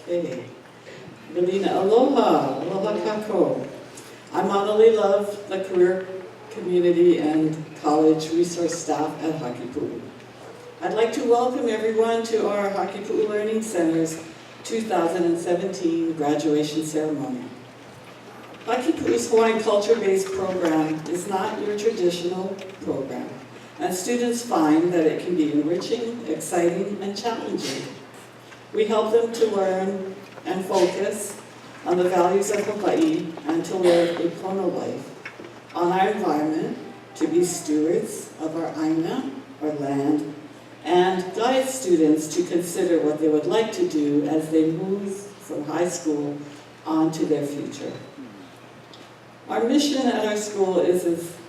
Okay. Melina, aloha, aloha kako. I Manali love the career community and college resource staff at Hakipu'u. I'd like to welcome everyone to our Hakipu'u Learning Center's 2017 graduation ceremony. Hakipu'u's Hawaiian culture-based program is not your traditional program, and students find that it can be enriching, exciting, and challenging. We help them to learn and focus on the values of Hawaii and to live a pono life, on our environment, to be stewards of our aina, our land, and guide students to consider what they would like to do as they move from high school on to their future. Our mission at our school is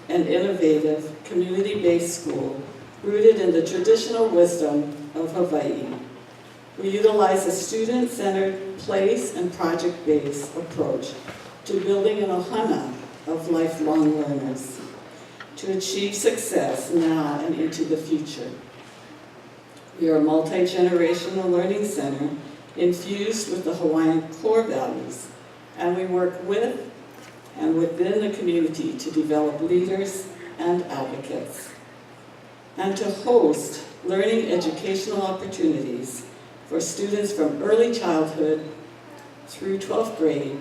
an innovative, community-based school rooted in the traditional wisdom of Hawaii. We utilize a student-centered, place and project-based approach to building an ohana of lifelong learners to achieve success now and into the future. We are a multi-generational learning center infused with the Hawaiian core values, and we work with and within the community to develop leaders and advocates, and to host learning educational opportunities for students from early childhood through 12th grade,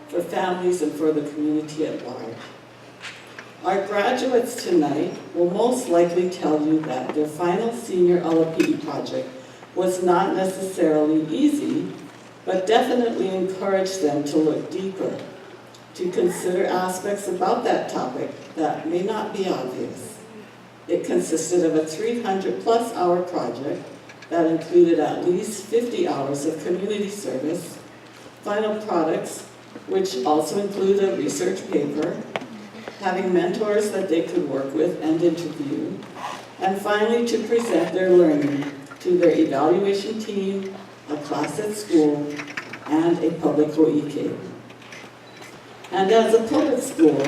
for families and for the community at large. Our graduates tonight will most likely tell you that their final senior Alapi'i project was not necessarily easy, but definitely encouraged them to look deeper, to consider aspects about that topic that may not be obvious. It consisted of a 300+ hour project that included at least 50 hours of community service, final products, which also include a research paper, having mentors that they could work with and interview, and finally to present their learning to their evaluation team, a class at school, and a public ho'ike. And as a public school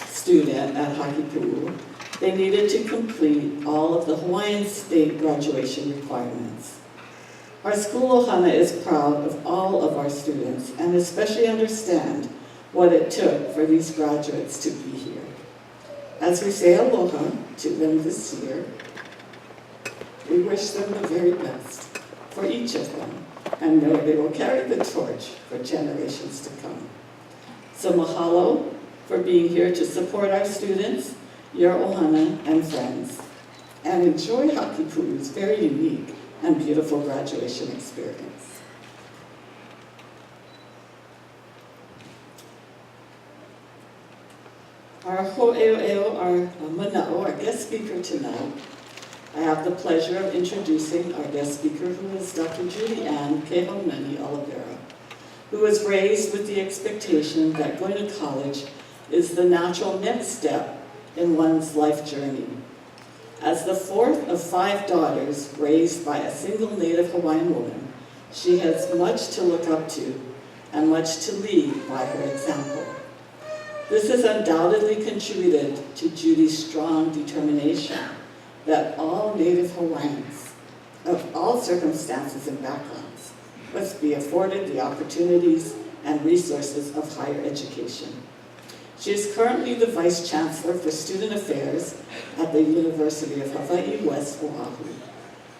student at Hakipu'u, they needed to complete all of the Hawaiian state graduation requirements. Our school ohana is proud of all of our students and especially understand what it took for these graduates to be here. As we say aloha to them this year, we wish them the very best for each of them, and know they will carry the torch for generations to come. So mahalo for being here to support our students, your ohana and friends, and enjoy Hakipu'u's very unique and beautiful graduation experience. Our ho'eo'eo, our mana'o, our guest speaker tonight, I have the pleasure of introducing our guest speaker, who is Dr. Judy Ann Kehaunani Oliveira, who was raised with the expectation that going to college is the natural next step in one's life journey. As the fourth of 5 daughters raised by a single Native Hawaiian woman, she has much to look up to and much to lead by her example. This has undoubtedly contributed to Judy's strong determination that all Native Hawaiians of all circumstances and backgrounds must be afforded the opportunities and resources of higher education. She is currently the Vice Chancellor for Student Affairs at the University of Hawaii, West Oahu.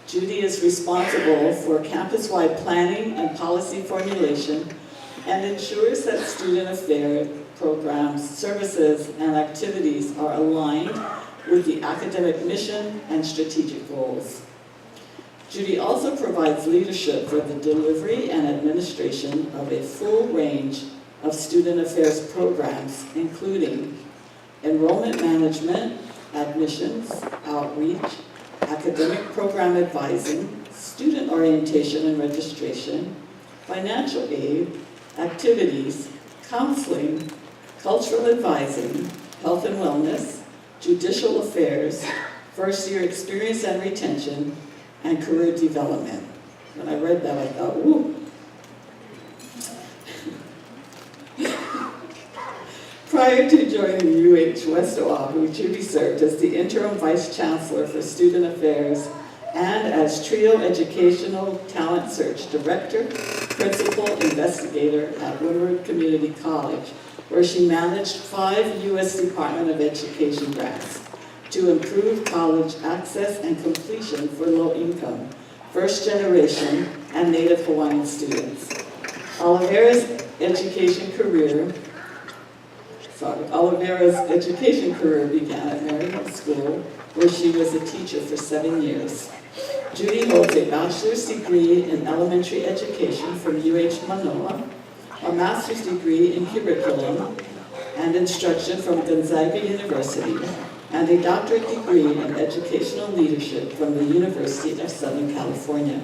Judy is responsible for campus-wide planning and policy formulation and ensures that student affairs programs, services, and activities are aligned with the academic mission and strategic goals. Judy also provides leadership for the delivery and administration of a full range of student affairs programs, including enrollment management, admissions, outreach, academic program advising, student orientation and registration, financial aid, activities, counseling, cultural advising, health and wellness, judicial affairs, first-year experience and retention, and career development. When I read that, I thought, woo. Prior to joining UH West Oahu, Judy served as the Interim Vice Chancellor for Student Affairs and as Trio Educational Talent Search Director, Principal Investigator at Woodward Community College, where she managed 5 U.S. Department of Education grants to improve college access and completion for low-income, first-generation, and Native Hawaiian students. Oliveira's education career began at Maryhill School, where she was a teacher for 7 years. Judy holds a bachelor's degree in elementary education from UH Manoa, a master's degree in curriculum and instruction from Gonzaga University, and a doctorate degree in educational leadership from the University of Southern California.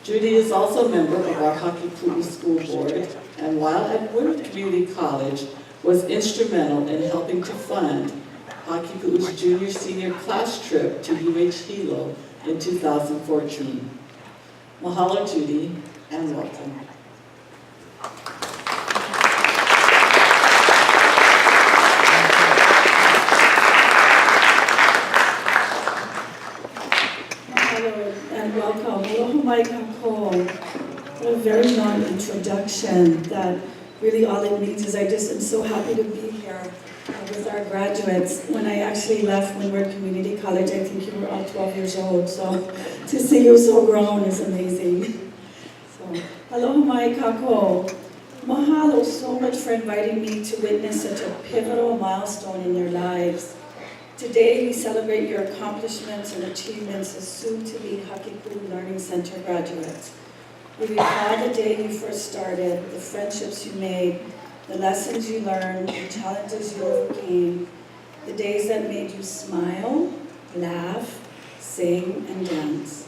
Judy is also a member of our Hakipu'u School Board, and while at Woodward Community College, was instrumental in helping to fund Hakipu'u's junior-senior class trip to UH Hilo in 2014. Mahalo, Judy, and welcome. And welcome. Aloha mai kako. What a very long introduction that really all it means is I just am so happy to be here with our graduates. When I actually left Windward Community College, I think you were all 12 years old, so to see you so grown is amazing. So, aloha mai kako. Mahalo so much for inviting me to witness such a pivotal milestone in your lives. Today, we celebrate your accomplishments and achievements as soon-to-be Hakipu'u Learning Center graduates. We recall the day you first started, the friendships you made, the lessons you learned, the challenges you overcame, the days that made you smile, laugh, sing, and dance.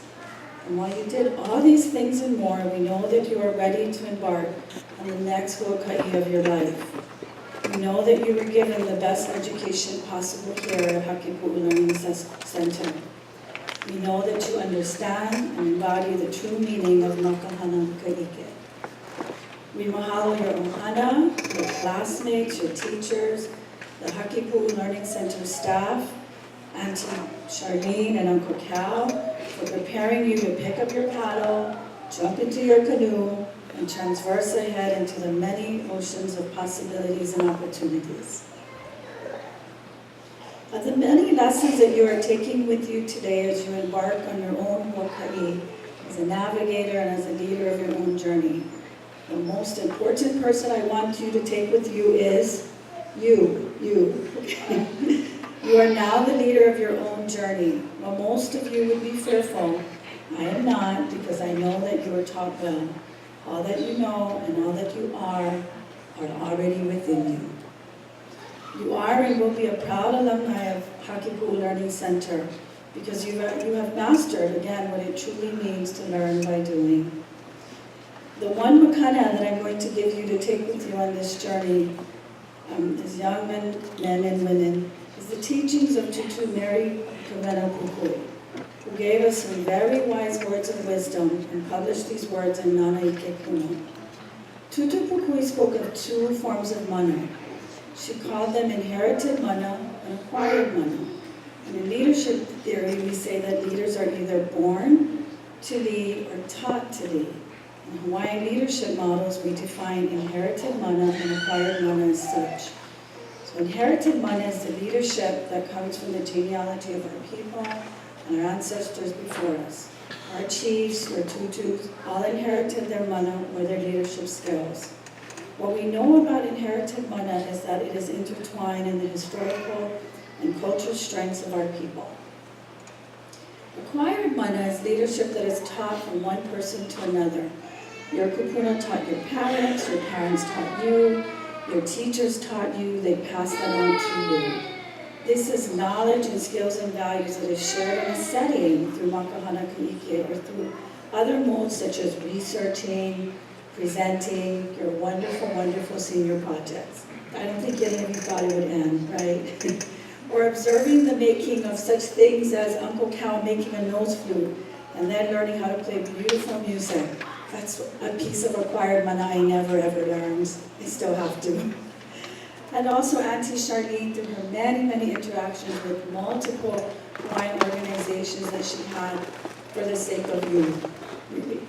And while you did all these things and more, we know that you are ready to embark on the next huaka'i of your life. We know that you were given the best education possible here at Hakipu'u Learning Center. We know that you understand and embody the true meaning of makahana ka'ike. We mahalo your ohana, your classmates, your teachers, the Hakipu'u Learning Center staff, Auntie Charlene and Uncle Cal for preparing you to pick up your paddle, jump into your canoe, and transverse ahead into the many oceans of possibilities and opportunities. Of the many lessons that you are taking with you today as you embark on your own Hawaii as a navigator and as a leader of your own journey, the most important person I want you to take with you is you. You are now the leader of your own journey. While most of you would be fearful, I am not, because I know that you are taught well. All that you know and all that you are already within you. You are and will be a proud alumni of Hakipu Learning Center because you have mastered, again, what it truly means to learn by doing. The one makana that I'm going to give you to take with you on this journey as young men and women is the teachings of Tutu Mary Kawena Pukui, who gave us some very wise words of wisdom and published these words in Nana Ike Kuno. Tutu Pukui spoke of two forms of mana. She called them inherited mana and acquired mana. And in leadership theory, we say that leaders are either born to lead or taught to lead. In Hawaiian leadership models, we define inherited mana and acquired mana as such. So inherited mana is the leadership that comes from the genealogy of our people and our ancestors before us. Our chiefs, our tutus, all inherited their mana or their leadership skills. What we know about inherited mana is that it is intertwined in the historical and cultural strengths of our people. Acquired mana is leadership that is taught from one person to another. Your kupuna taught your parents taught you, your teachers taught you, they passed that on to you. This is knowledge and skills and values that is shared in a setting through makahana ka'ike or through other modes such as researching, presenting your wonderful, wonderful senior projects. I don't think any of you thought it would end, right? Or observing the making of such things as Uncle Cal making a nose flute and then learning how to play beautiful music. That's a piece of acquired mana I never ever learned. I still have to. And also Auntie Charlene, through her many, many interactions with multiple Hawaiian organizations that she had for the sake of you, really.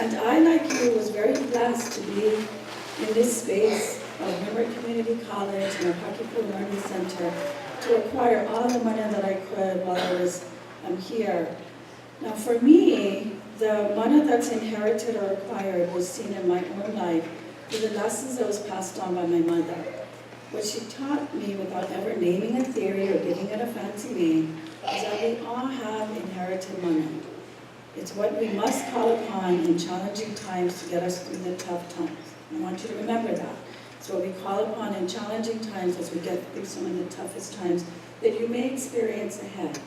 And I, like you, was very blessed to be in this space of Limerick Community College and our Hakipu Learning Center to acquire all the mana that I could while I was here. Now for me, the mana that's inherited or acquired was seen in my own life through the lessons that was passed on by my mother. What she taught me without ever naming a theory or giving it a fancy name is that we all have inherited mana. It's what we must call upon in challenging times to get us through the tough times. I want you to remember that. It's what we call upon in challenging times as we get through some of the toughest times that you may experience ahead.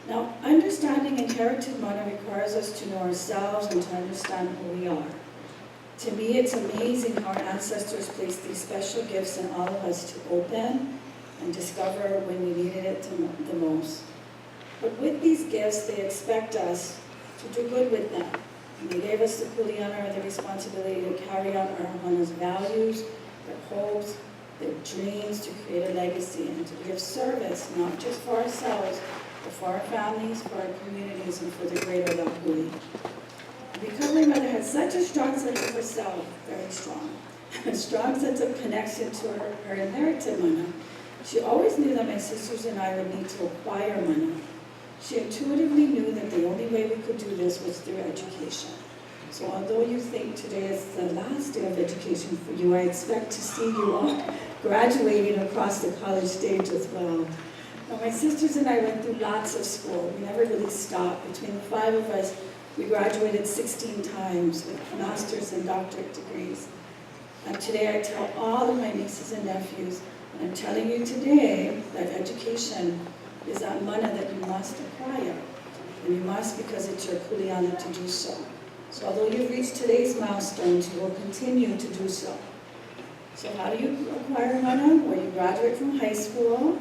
Now, understanding inherited mana requires us to know ourselves and to understand who we are. To me, it's amazing how our ancestors placed these special gifts in all of us to open and discover when we needed it the most. But with these gifts, they expect us to do good with them. And they gave us the kuleana, or the responsibility to carry out our ohana's values, their hopes, their dreams, to create a legacy and to give service, not just for ourselves, but for our families, for our communities, and for the greater Lahui. Because my mother had such a strong sense of herself, very strong, a strong sense of connection to her inherited mana, she always knew that my sisters and I would need to acquire mana. She intuitively knew that the only way we could do this was through education. So although you think today is the last day of education for you, I expect to see you all graduating across the college stage as well. Now, my sisters and I went through lots of school. We never really stopped. Between the 5 of us, we graduated 16 times with master's and doctorate degrees. And today I tell all of my nieces and nephews, and I'm telling you today that education is that mana that you must acquire. And you must because it's your kuleana to do so. So although you've reached today's milestones, you will continue to do so. So how do you acquire mana? Well, you graduate from high school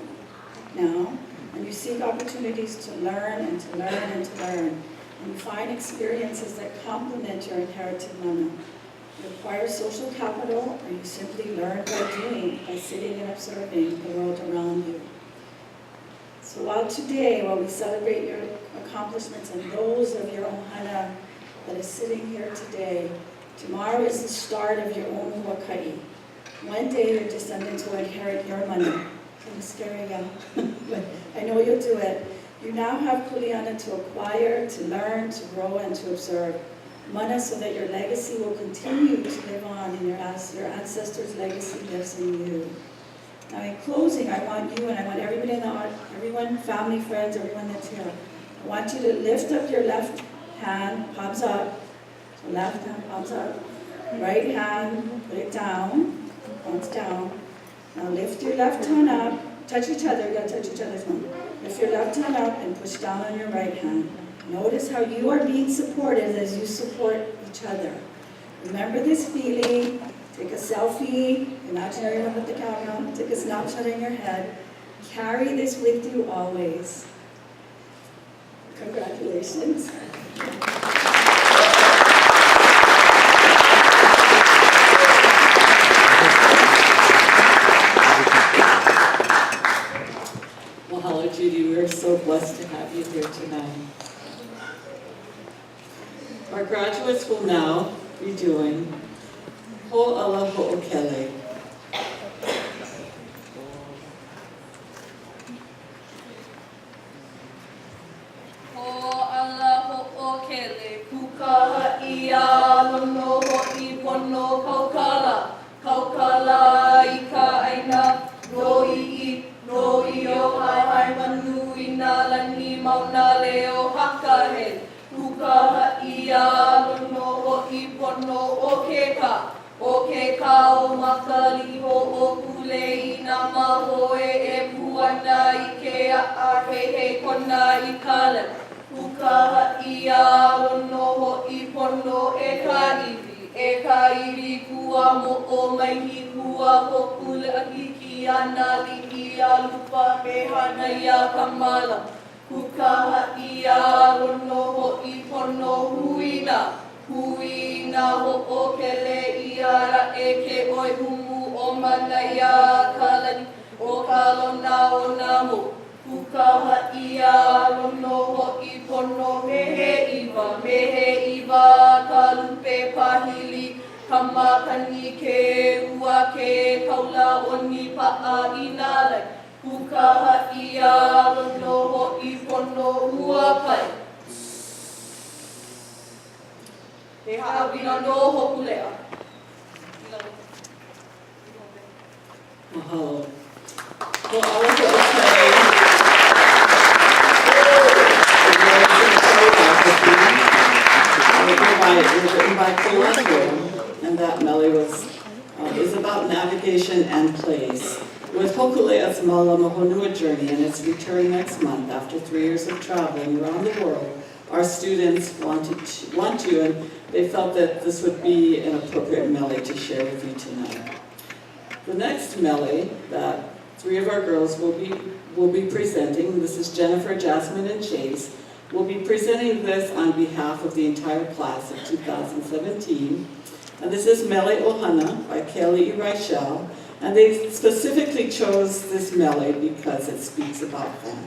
now, and you seek opportunities to learn and to learn and to learn. And you find experiences that complement your inherited mana. You acquire social capital, or you simply learn by doing, by sitting and observing the world around you. So while we celebrate your accomplishments and those of your ohana that is sitting here today, tomorrow is the start of your own huaka'i. One day your descendants will inherit your mana, and I'm scaring you, but I know you'll do it. You now have kuleana to acquire, to learn, to grow, and to observe. Mana, so that your legacy will continue to live on, and your ancestors' legacy lives in you. Now, in closing, I want you and I want everybody in the art, everyone, family, friends, everyone that's here, I want you to lift up your left hand, palms up. So left hand, palms up. Right hand, put it down, palms down. Now lift your left hand up. Touch each other, you gotta touch each other's hand. Lift your left hand up and push down on your right hand. Notice how you are being supported as you support each other. Remember this feeling. Take a selfie, imaginary one with the camera. Take a snapshot in your head. Carry this with you always. Congratulations. Mahalo, Judy. We're so blessed to have you here tonight. Our graduates will now be doing Ho'ala Ho'okele. Ho'ala Ho'okele, kukaha ia lono ho'i pono kaukala. Kaukala I ka aina, roi o hai manu I nā lani mauna leo hakahe. Kukaha ia lono ho'i pono o ke ka. O ke kao makaliho o kule I nā mahoe e puana I ke ahehe kona I kale. Kukaha ia lono ho'i pono e ka iwi kua mo o maihi kua ho kule akiki ana li ia lupa me hana ia kamala. Kukaha ia lono ho'i pono huina. Huina ho'okele iara e ke oi humu o mana ia kalani o kalona o namo. Kukaha ia lono ho'i pono mehe iwa kalupe pahili kamakani ke ua ke kaula o ni pa'a I nalai. Kukaha ia lono ho'i pono ua pai. He ha'awina no hoku lea. Mahalo. Well, I was going to say, it was written by Paliku, and that mele is about navigation and place. With Hokule'a's Malama Honua journey and its return next month after 3 years of traveling around the world, our students want to, and they felt that this would be an appropriate mele to share with you tonight. The next mele that 3 of our girls will be presenting, this is Jennifer, Jasmine, and Chase, will be presenting this on behalf of the entire class of 2017. And this is Mele Ohana by Kelly Reichel, and they specifically chose this mele because it speaks about them.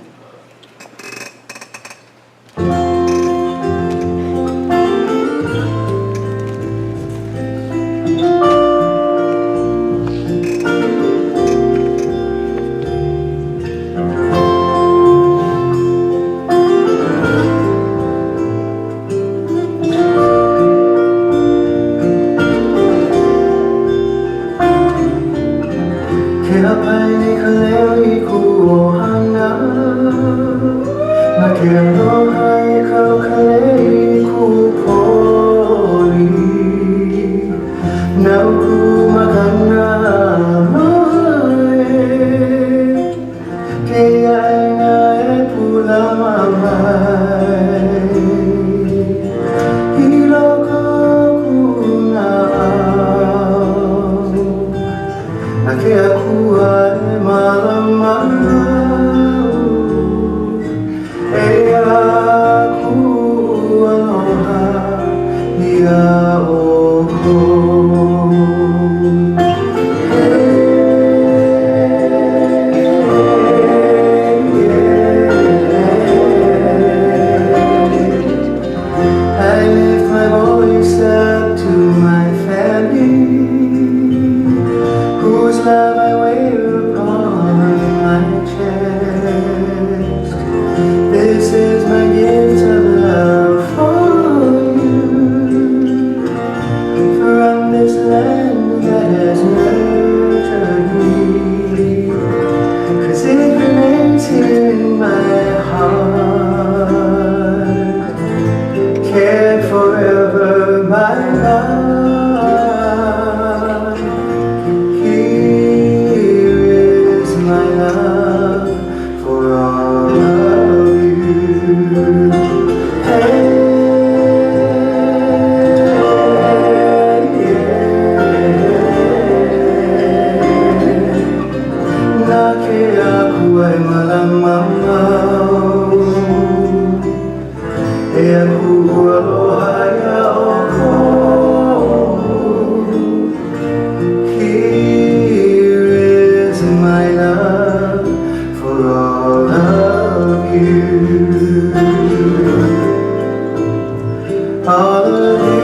ay malamang e aku aloha ya oko. Here is my love for all of you, all of you.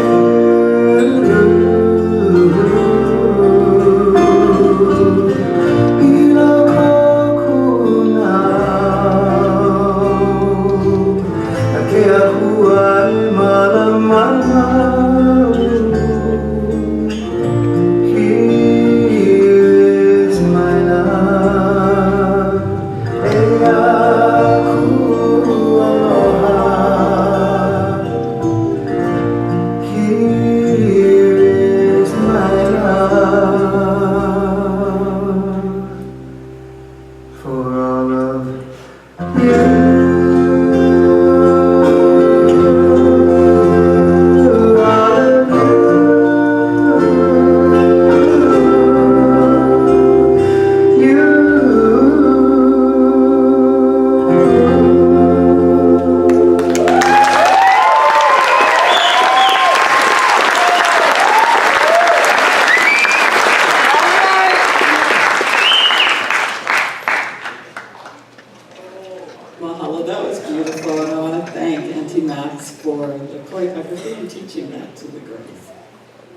Mahalo, that was beautiful, and I want to thank Auntie Max for the choreography and teaching that to the girls.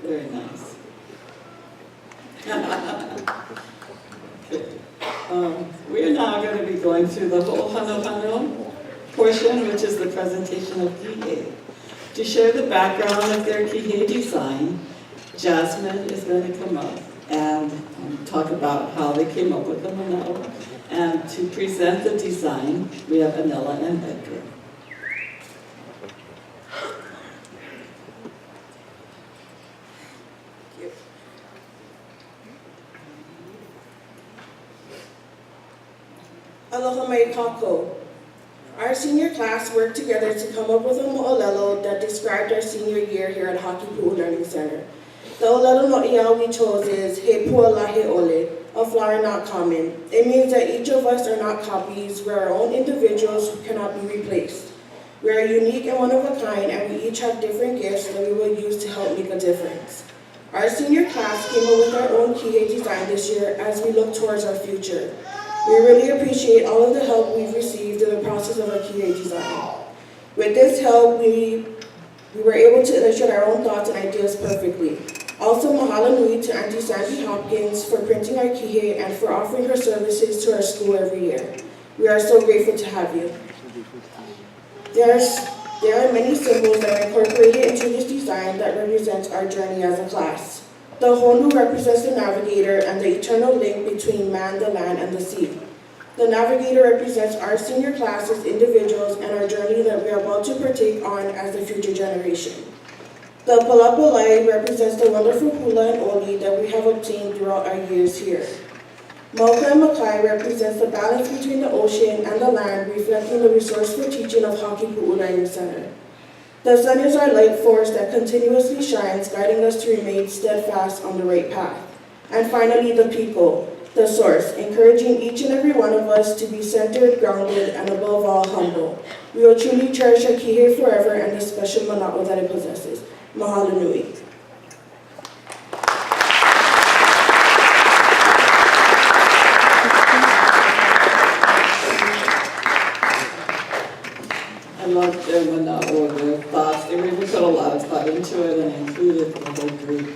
Very nice. Okay. We are now going to be going through the ho'ohanohano portion, which is the presentation of kihei. To share the background of their kihei design, Jasmine is going to come up and talk about how they came up with the manao. And to present the design, we have Anela and Edgar. Aloha mai kako. Our senior class worked together to come up with a mo'olelo that described our senior year here at Hakipu'u Learning Center. The olelo no'iau we chose is He Pualahe Ole, a flower not common. It means that each of us are not copies, we're our own individuals who cannot be replaced. We are unique and one of a kind, and we each have different gifts that we will use to help make a difference. Our senior class came up with our own kihei design this year as we look towards our future. We really appreciate all of the help we've received in the process of our kihei design. With this help, we were able to illustrate our own thoughts and ideas perfectly. Also, mahalo nui to Auntie Sandy Hopkins for printing our kihei and for offering her services to our school every year. We are so grateful to have you. There are many symbols that are incorporated into this design that represents our journey as a class. The honu represents the navigator and the eternal link between man, the land, and the sea. The navigator represents our senior class as individuals and our journey that we are about to partake on as the future generation. The palapalai represents the wonderful hula and oli that we have obtained throughout our years here. Mauka and Makai represents the balance between the ocean and the land, reflecting the resourceful teaching of Hakipu'u Learning Center. The sun is our light force that continuously shines, guiding us to remain steadfast on the right path. And finally, the Piko, the source, encouraging each and every one of us to be centered, grounded, and above all, humble. We will truly cherish our kihei forever and the special mana'o that it possesses. Mahalo nui. I love their mana'o, their thoughts. They really put a lot of thought into it and included the whole group.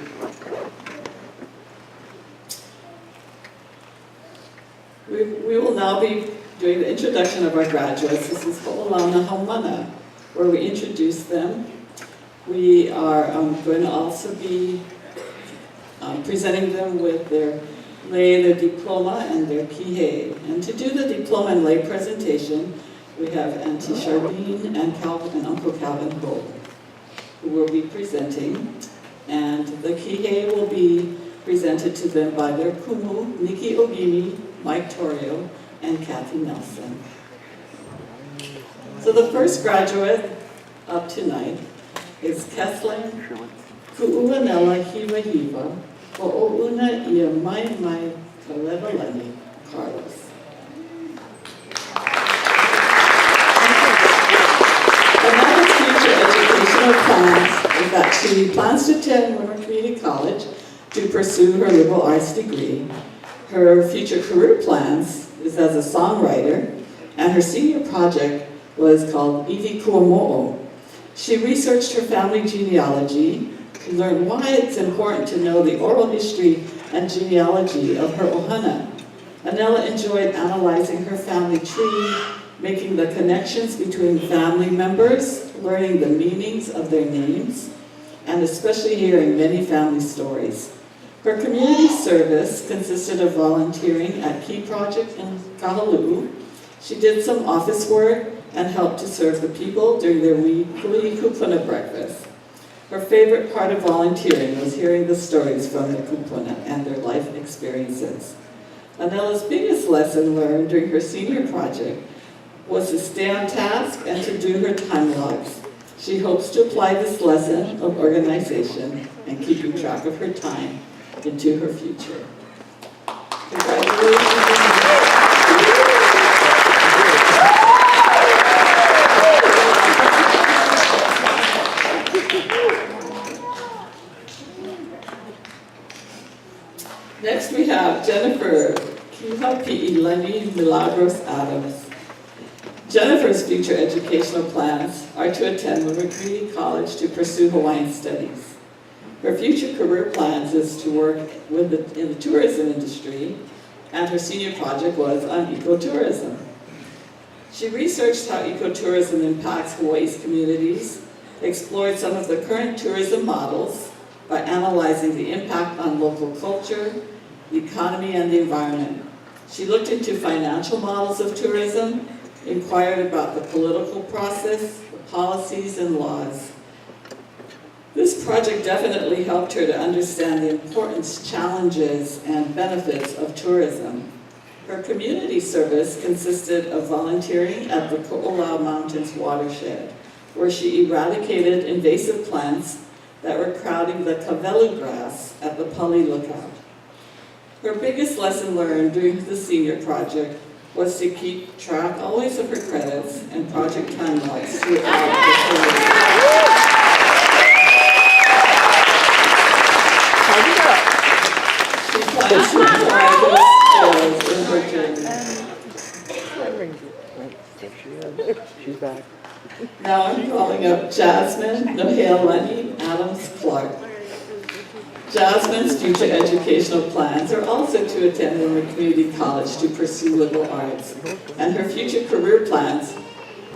We will now be doing the introduction of our graduates. This is Ho'olana Haumana, where we introduce them. We are going to also be presenting them with their lei, their diploma, and their kihei. And to do the diploma and lei presentation, we have Auntie Charlene and Uncle Calvin Ho, who will be presenting. And the kihei will be presented to them by their kumu, Nikki Ogini, Mike Torrio, and Kathy Nelson. So the first graduate up tonight is Kesling Ku'uanela Hiva Hiva Ho'ouna Ia Mai Mai Kalevalani Carlos. her plans is that she plans to attend Winter Community College to pursue her liberal arts degree. Her future career plans is as a songwriter, and her senior project was called Iwi Kuamo'o. She researched her family genealogy to learn why it's important to know the oral history and genealogy of her ohana. Anela enjoyed analyzing her family tree, making the connections between family members, learning the meanings of their names, and especially hearing many family stories. Her community service consisted of volunteering at Key Project in Kahaluu. She did some office work and helped to serve the people during their weekly kupuna breakfast. Her favorite part of volunteering was hearing the stories from the kupuna and their life experiences. Anela's biggest lesson learned during her senior project was to stay on task and to do her time logs. She hopes to apply this lesson of organization and keeping track of her time into her future. Congratulations. Next we have Jennifer Kihapi'ilani Milagros Adams. Jennifer's future educational plans are to attend Winter Community College to pursue Hawaiian studies. Her future career plans is to work in the tourism industry, and her senior project was on ecotourism. She researched how ecotourism impacts Hawaii's communities, explored some of the current tourism models by analyzing the impact on local culture, the economy, and the environment. She looked into financial models of tourism, inquired about the political process, the policies, and laws. This project definitely helped her to understand the importance, challenges, and benefits of tourism. Her community service consisted of volunteering at the Ko'olau Mountains watershed, where she eradicated invasive plants that were crowding the kavelu grass at the Pali Lookout. Her biggest lesson learned during the senior project was to keep track always of her credits and project timelines throughout the career. She plans to apply those skills in her journey. She's back. Now I'm calling up Jasmine Nohealani Adams Clark. Jasmine's future educational plans are also to attend Winter Community College to pursue liberal arts. And her future career plans,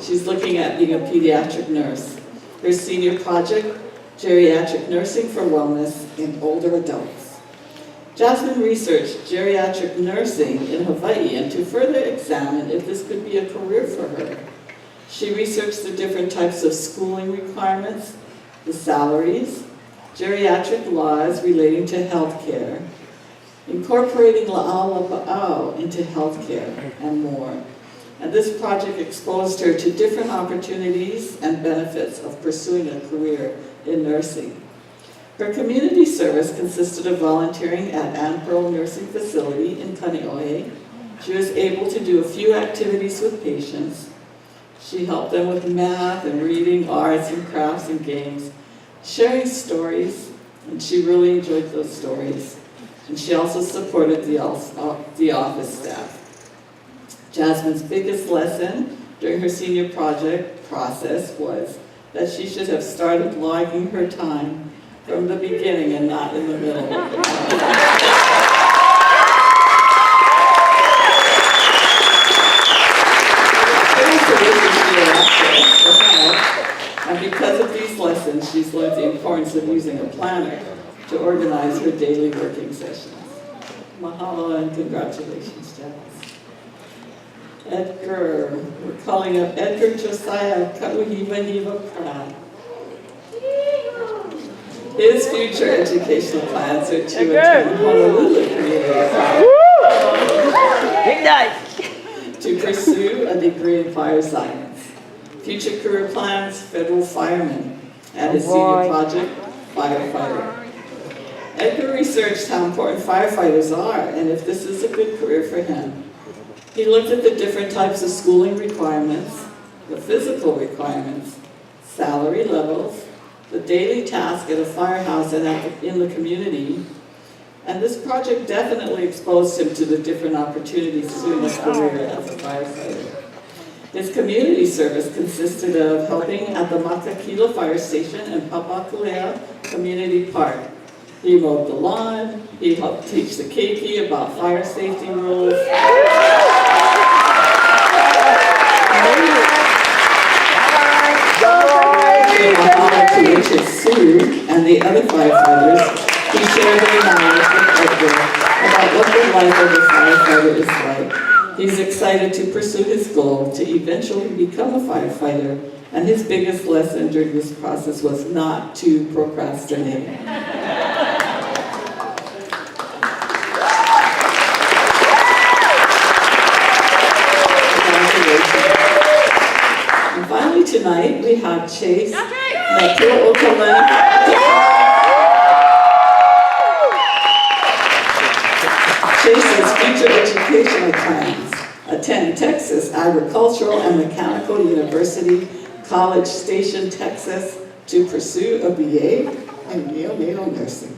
she's looking at being a pediatric nurse. Her senior project, geriatric nursing for wellness in older adults. Jasmine researched geriatric nursing in Hawaii and to further examine if this could be a career for her. She researched the different types of schooling requirements, the salaries, geriatric laws relating to healthcare, incorporating la'au lapa'au into healthcare, and more. And this project exposed her to different opportunities and benefits of pursuing a career in nursing. Her community service consisted of volunteering at Ann Pearl Nursing Facility in Kaneohe. She was able to do a few activities with patients. She helped them with math and reading, arts and crafts and games, sharing stories, and she really enjoyed those stories. And she also supported the office staff. Jasmine's biggest lesson during her senior project process was that she should have started logging her time from the beginning and not in the middle. And because of these lessons, she's learned the importance of using a planner to organize her daily working sessions. Mahalo and congratulations, Janice. Edgar, we're calling up Edgar Josiah Kauhiwa Pratt. His future educational plans are to attend Honolulu Community College to pursue a degree in fire science. Future career plans, federal fireman, and his senior project, firefighter. Edgar researched how important firefighters are and if this is a good career for him. He looked at the different types of schooling requirements, the physical requirements, salary levels, the daily task at a firehouse and in the community. And this project definitely exposed him to the different opportunities to his career as a firefighter. His community service consisted of helping at the Matakila Fire Station and Papakulea Community Park. He mowed the lawn, he helped teach the keiki about fire safety rules. To HLC and the other firefighters, he shared their knowledge with Edgar about what the life of a firefighter is like. He's excited to pursue his goal to eventually become a firefighter, and his biggest lesson during this process was not to procrastinate. And finally tonight, we have Chase. Chase's future educational plans: attend Texas Agricultural and Mechanical University, College Station, Texas, to pursue a BA in neonatal nursing.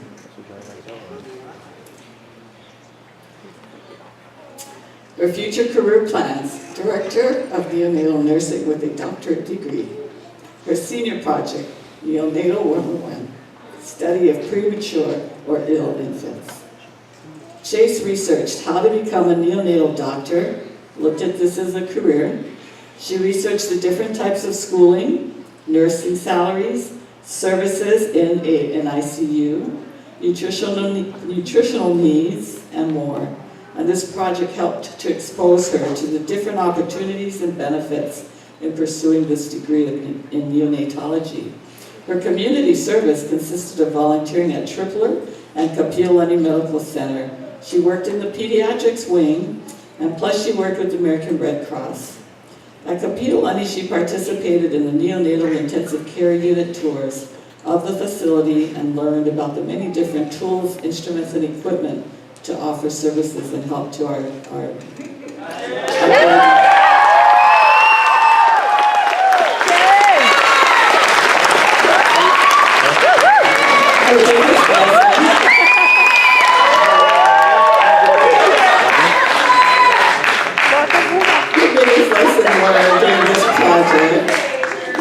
Her future career plans: Director of Neonatal Nursing with a doctorate degree. Her senior project, Neonatal 101, study of premature or ill infants. Chase researched how to become a neonatal doctor, looked at this as a career. She researched the different types of schooling, nursing salaries, services in an ICU, nutritional needs, and more. And this project helped to expose her to the different opportunities and benefits in pursuing this degree in neonatology. Her community service consisted of volunteering at Tripler and Kapiolani Medical Center. She worked in the pediatrics wing, and plus she worked with the American Red Cross. At Kapiolani, she participated in the neonatal intensive care unit tours of the facility and learned about the many different tools, instruments, and equipment to offer services and help to our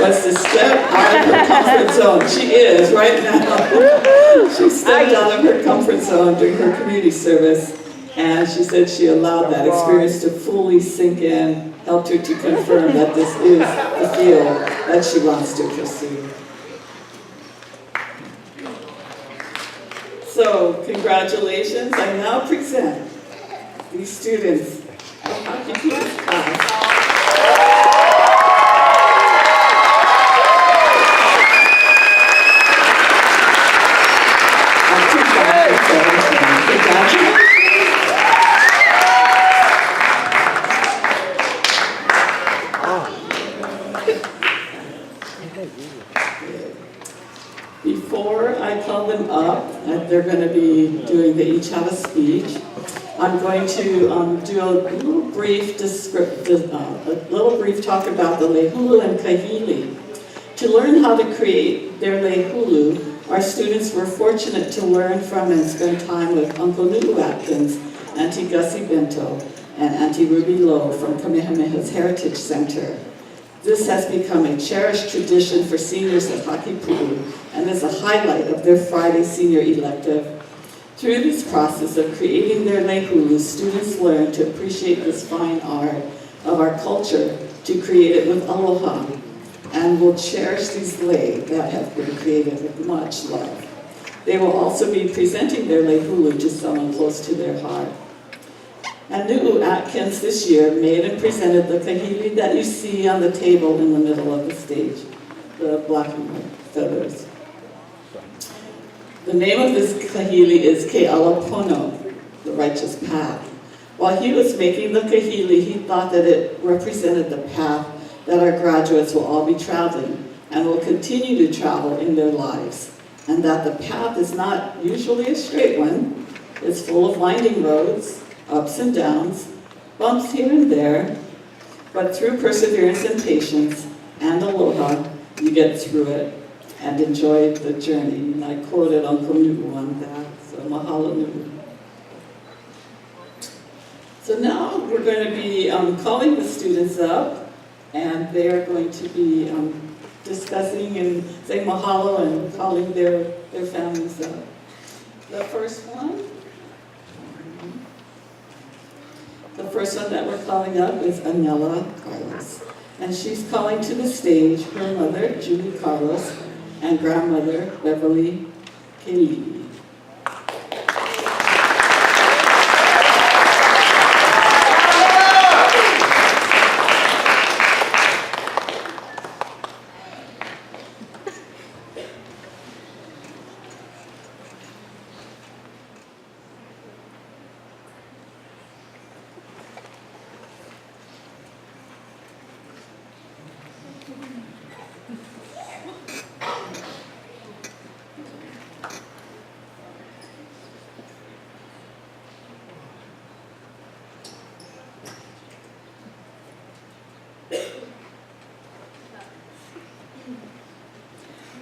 was to step out of her comfort zone. She is right now. She stepped out of her comfort zone during her community service, and she said she allowed that experience to fully sink in, helped her to confirm that this is the field that she wants to pursue. So, congratulations. I now present these students of HLC Class. Before I call them up, and they're going to be doing, they each have a speech, I'm going to do a little brief talk about the lehulu and kahili. To learn how to create their lehulu, our students were fortunate to learn from and spend time with Uncle Lulu Atkins, Auntie Gussie Bento, and Auntie Ruby Lowe from Kamehameha's Heritage Center. This has become a cherished tradition for seniors at Hakipu'u and is a highlight of their Friday senior elective. Through this process of creating their lehulu, students learn to appreciate this fine art of our culture, to create it with aloha, and will cherish these lei that have been created with much love. They will also be presenting their lehulu to someone close to their heart. And Nu'u Atkins this year made and presented the kahili that you see on the table in the middle of the stage, the black and white feathers. The name of this kahili is Ke'alapono, the righteous path. While he was making the kahili, he thought that it represented the path that our graduates will all be traveling and will continue to travel in their lives, and that the path is not usually a straight one. It's full of winding roads, ups and downs, bumps here and there, but through perseverance and patience and aloha, you get through it. and enjoyed the journey. And I quoted Uncle Nu'u on that, so mahalo Nu'u. So now we're going to be calling the students up, and they are going to be discussing and saying mahalo and calling their families up. The first one that we're calling up is Anela Carlos. And she's calling to the stage her mother, Julie Carlos, and grandmother, Beverly Kelly.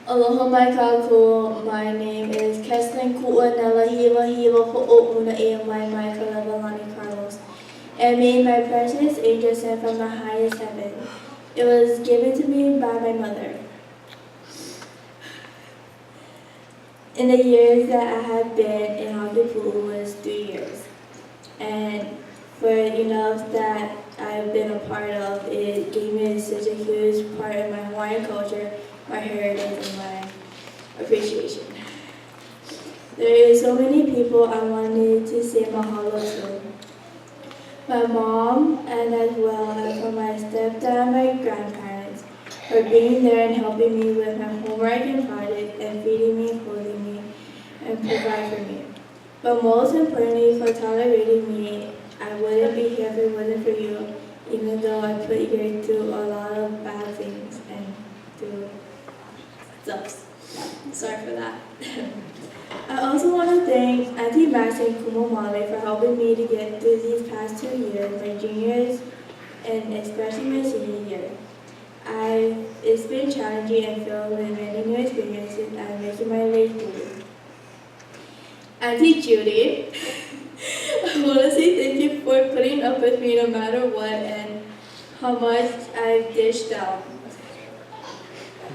Aloha mai kākou. My name is Keslin Ku'anela Hiva Hiva Ho'ouna Ea Mai Mai Kalavalani Carlos. And may my precious angel sent from the highest heaven. It was given to me by my mother. In the years that I have been in Hawaii was 3 years. And for enough that I've been a part of, it gave me such a huge part of my Hawaiian culture, my heritage, and my appreciation. There is so many people I wanted to say mahalo to. My mom, and as well as for my stepdad and my grandparents, for being there and helping me with my homework and project, and feeding me, clothing me, and provide for me. But most importantly, for tolerating me. I wouldn't be here if it wasn't for you, even though I put you through a lot of bad things and through stuff. Sorry for that. I also want to thank Auntie Max and Kumo Male for helping me to get through these past 2 years, my juniors and especially my senior year. It's been challenging and filled with many new experiences and making my way through. Auntie Judy, I want to say thank you for putting up with me no matter what and how much I've dished out.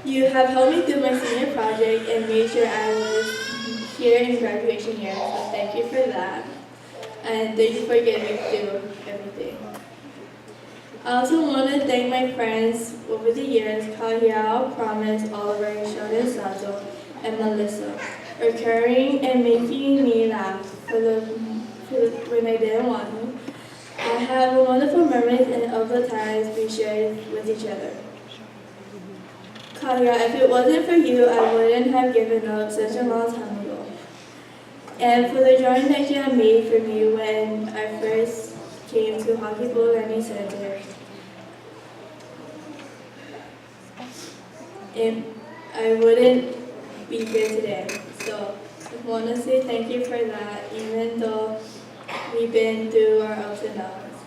You have helped me through my senior project and made sure I was here in graduation year, so thank you for that. And thank you for getting me through everything. I also want to thank my friends over the years, Kahiao, Promise, Oliver, Sheldon Sato, and Melissa, for caring and making me laugh when I didn't want to. I have wonderful memories and of the times we shared with each other. Kalia, if it wasn't for you, I wouldn't have given up such a long time ago. And for the joint that you have made for me when I first came to Hockey Bowl Learning Center. And I wouldn't be here today. So I want to say thank you for that, even though we've been through our ups and downs.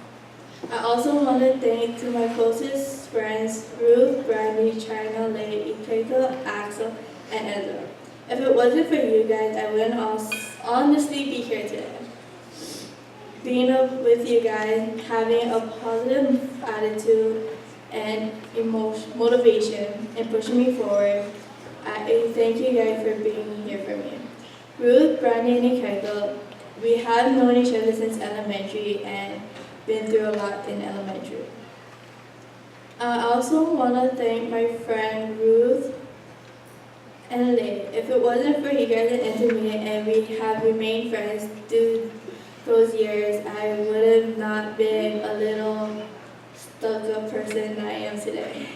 I also want to thank to my closest friends, Ruth, Bradley, China, Lay, Ikeko, Axel, and Ezra. If it wasn't for you guys, I wouldn't honestly be here today. Being up with you guys, having a positive attitude and motivation, and pushing me forward, I thank you guys for being here for me. Ruth, Brandy, and Ikeko, we have known each other since elementary and been through a lot in elementary. I also want to thank my friend Ruth and Lay. If it wasn't for you guys at Intermediate and we have remained friends through those years, I would have not been a little stuck-up person I am today.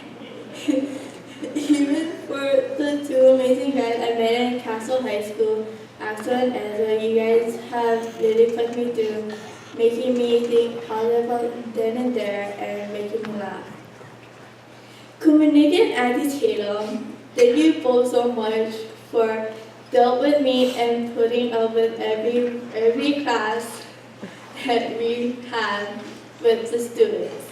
Even for the two amazing guys I met in Castle High School, Axel and Ezra, you guys have really put me through, making me think positive about then and there and making me laugh. Kumanik and Auntie Taylor, thank you both so much for dealt with me and putting up with every class that we had with the students.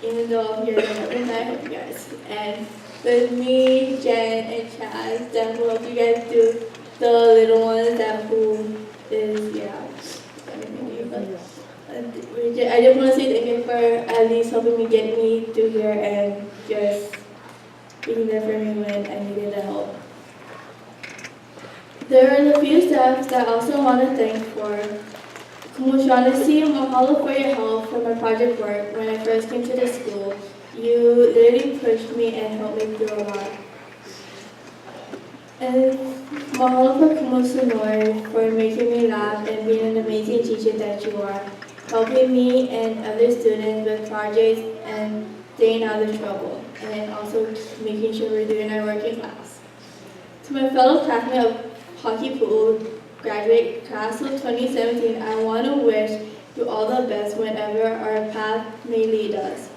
even though I'm here and I help you guys. And with me, Jen, and Chaz, that will help you guys do the little ones that who is, I just want to say thank you for at least helping me get me through here and just being there for me when I needed the help. There are a few staff that I also want to thank for. Kumushanashi, mahalo for your help for my project work when I first came to the school. You literally pushed me and helped me through a lot. And mahalo for Kumusunori for making me laugh and being an amazing teacher that you are, helping me and other students with projects and staying out of trouble, and also making sure we're doing our work in class. To my fellow classmates of Hockey Pool graduate class of 2017, I want to wish you all the best whenever our path may lead us.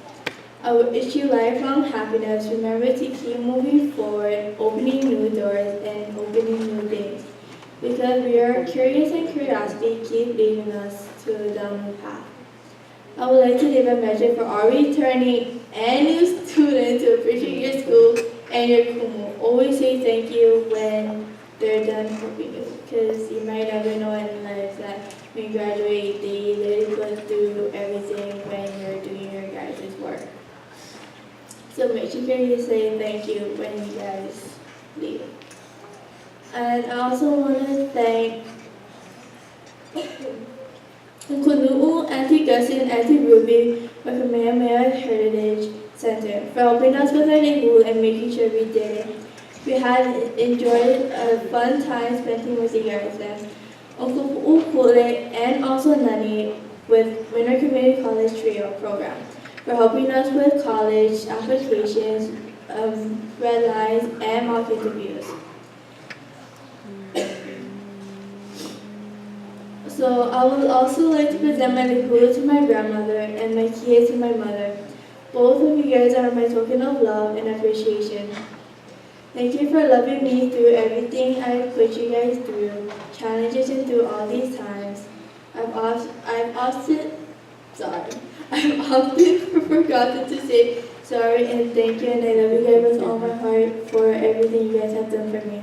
I wish you lifelong happiness. Remember to keep moving forward, opening new doors and opening new things. Because we are curious and curiosity keep leading us to a downward path. I would like to leave a message for all returning and new students to appreciate your school and your kumu. Always say thank you when they're done helping you, because you might never know in life that when you graduate, they literally put through everything when you're doing your guys' work. So make sure you say thank you when you guys leave. And I also want to thank Kunu'u, Auntie Gussie, and Auntie Ruby for Kamehameha Heritage Center for helping us with our neighborhood and making sure we did it. We had enjoyed a fun time spending with you guys then. Uncle Ukule and also Nani with Winter Community College Trio program for helping us with college applications, red lines, and mock interviews. So I would also like to present my lihulu to my grandmother and my kia to my mother. Both of you guys are my token of love and appreciation. Thank you for loving me through everything I put you guys through, challenges and through all these times. I've often forgotten to say sorry and thank you, and I love you guys with all my heart for everything you guys have done for me.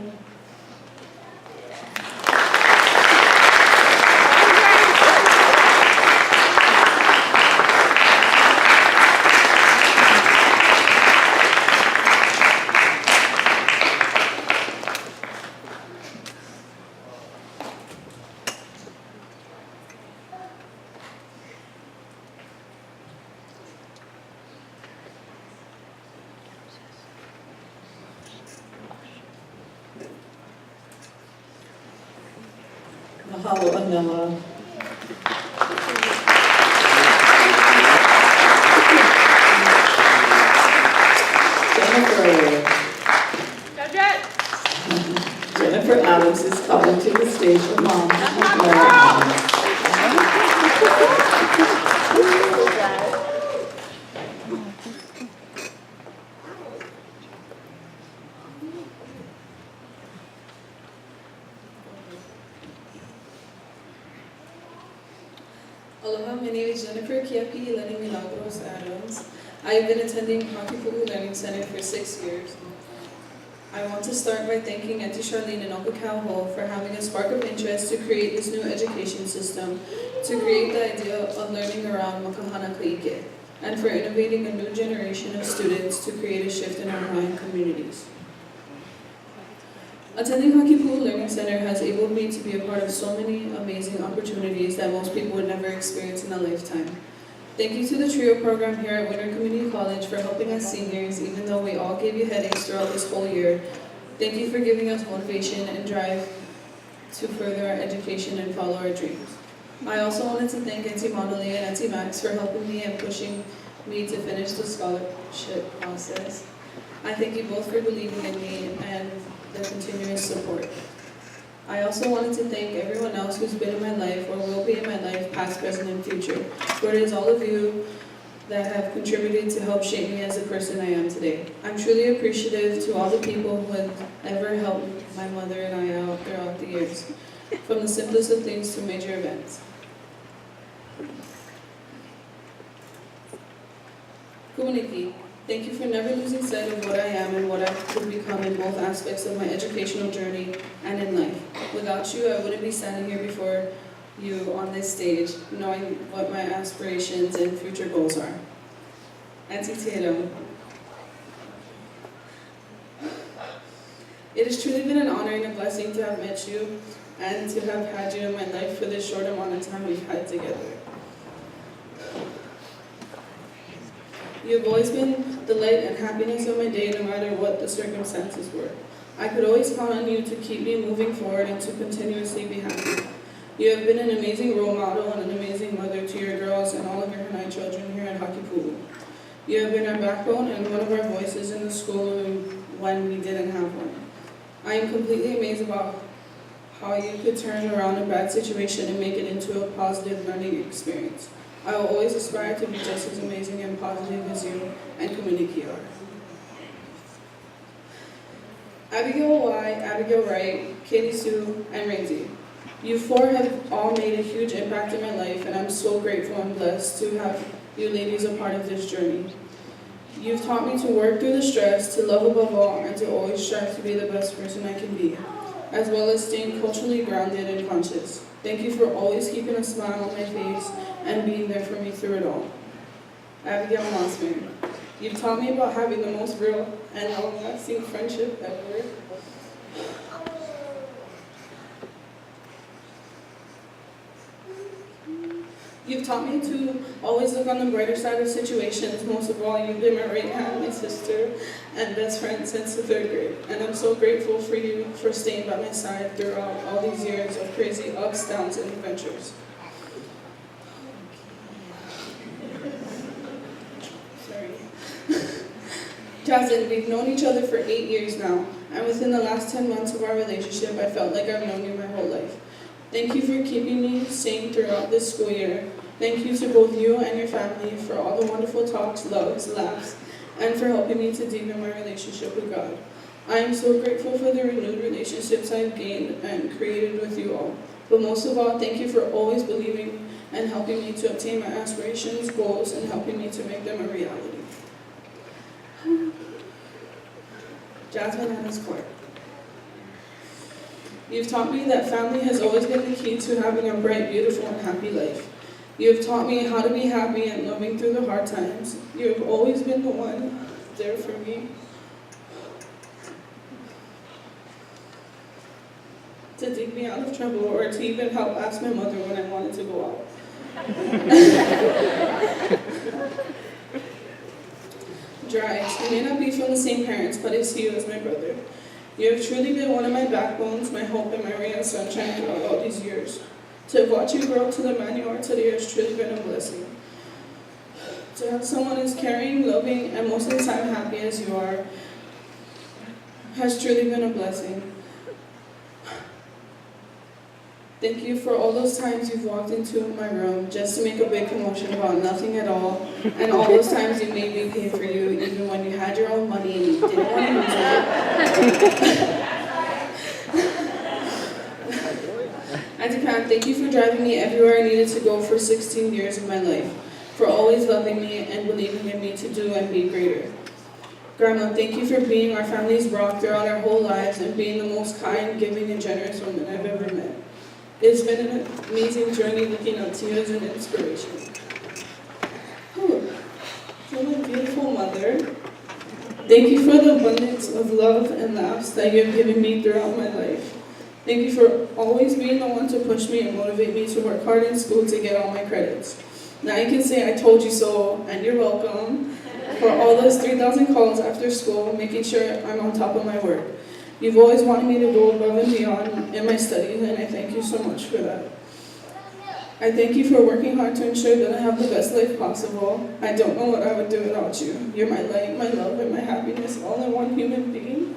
Mahalo, Anela. Jennifer Adams is coming to the stage for Mom. Aloha, my name is Jennifer Kiapi Lenny Milagros Adams. I have been attending Hakipu'u Learning Center for 6 years. I want to start by thanking Auntie Charlene and Uncle Calho for having a spark of interest to create this new education system, to create the idea of learning around Makahana Kaike, and for innovating a new generation of students to create a shift in our Hawaiian communities. Attending Hakipu'u Learning Center has enabled me to be a part of so many amazing opportunities that most people would never experience in a lifetime. Thank you to the TRIO program here at Winter Community College for helping us seniors, even though we all gave you headaches throughout this whole year. Thank you for giving us motivation and drive to further our education and follow our dreams. I also wanted to thank Auntie Monali and Auntie Max for helping me and pushing me to finish the scholarship process. I thank you both for believing in me and the continuous support. I also wanted to thank everyone else who's been in my life or will be in my life, past, present, and future. For it is all of you that have contributed to help shape me as the person I am today. I'm truly appreciative to all the people who have ever helped my mother and I out throughout the years, from the simplest of things to major events. Kumaniki, thank you for never losing sight of what I am and what I could become in both aspects of my educational journey and in life. Without you, I wouldn't be standing here before you on this stage, knowing what my aspirations and future goals are. Auntie Tatum, it has truly been an honor and a blessing to have met you and to have had you in my life for this short amount of time we've had together. You have always been the light and happiness of my day, no matter what the circumstances were. I could always count on you to keep me moving forward and to continuously be happy. You have been an amazing role model and an amazing mother to your girls and all of your Hanai children here at Hakipulu. You have been our backbone and one of our voices in the school when we didn't have one. I am completely amazed about how you could turn around a bad situation and make it into a positive learning experience. I will always aspire to be just as amazing and positive as you and Kumaniki are. Abigail Y, Abigail Wright, Katie Sue, and Ramsey. You four have all made a huge impact in my life, and I'm so grateful and blessed to have you ladies a part of this journey. You've taught me to work through the stress, to love above all, and to always strive to be the best person I can be, as well as staying culturally grounded and conscious. Thank you for always keeping a smile on my face and being there for me through it all. Abigail Mossman, you've taught me about having the most real and long-lasting friendship ever. You've taught me to always look on the brighter side of situations. Most of all, you've been my right hand, my sister, and best friend since the 3rd grade. And I'm so grateful for you for staying by my side throughout all these years of crazy ups, downs, and adventures. Sorry. Jasmine, we've known each other for 8 years now, and within the last 10 months of our relationship, I felt like I've known you my whole life. Thank you for keeping me sane throughout this school year. Thank you to both you and your family for all the wonderful talks, loves, laughs, and for helping me to deepen my relationship with God. I am so grateful for the renewed relationships I've gained and created with you all. But most of all, thank you for always believing and helping me to obtain my aspirations, goals, and helping me to make them a reality. Jasmine Adams Clark. You've taught me that family has always been the key to having a bright, beautiful, and happy life. You have taught me how to be happy and loving through the hard times. You have always been the one there for me. To dig me out of trouble or to even help ask my mother when I wanted to go out. Drives. We may not be from the same parents, but I see you as my brother. You have truly been one of my backbones, my hope, and my ray of sunshine throughout all these years. To have watched you grow to the man you are today has truly been a blessing. To have someone as caring, loving, and most of the time happy as you are has truly been a blessing. Thank you for all those times you've walked into my room just to make a big commotion about nothing at all, and all those times you made me pay for you even when you had your own money and you didn't want to use it. Auntie Pam, thank you for driving me everywhere I needed to go for 16 years of my life, for always loving me and believing in me to do and be greater. Grandma, thank you for being our family's rock throughout our whole lives and being the most kind, giving, and generous woman I've ever met. It's been an amazing journey looking up to you as an inspiration. For my beautiful mother, thank you for the abundance of love and laughs that you have given me throughout my life. Thank you for always being the one to push me and motivate me to work hard in school to get all my credits. Now you can say I told you so, and you're welcome for all those 3,000 calls after school, making sure I'm on top of my work. You've always wanted me to go above and beyond in my studies, and I thank you so much for that. I thank you for working hard to ensure that I have the best life possible. I don't know what I would do without you. You're my light, my love, and my happiness, all in one human being.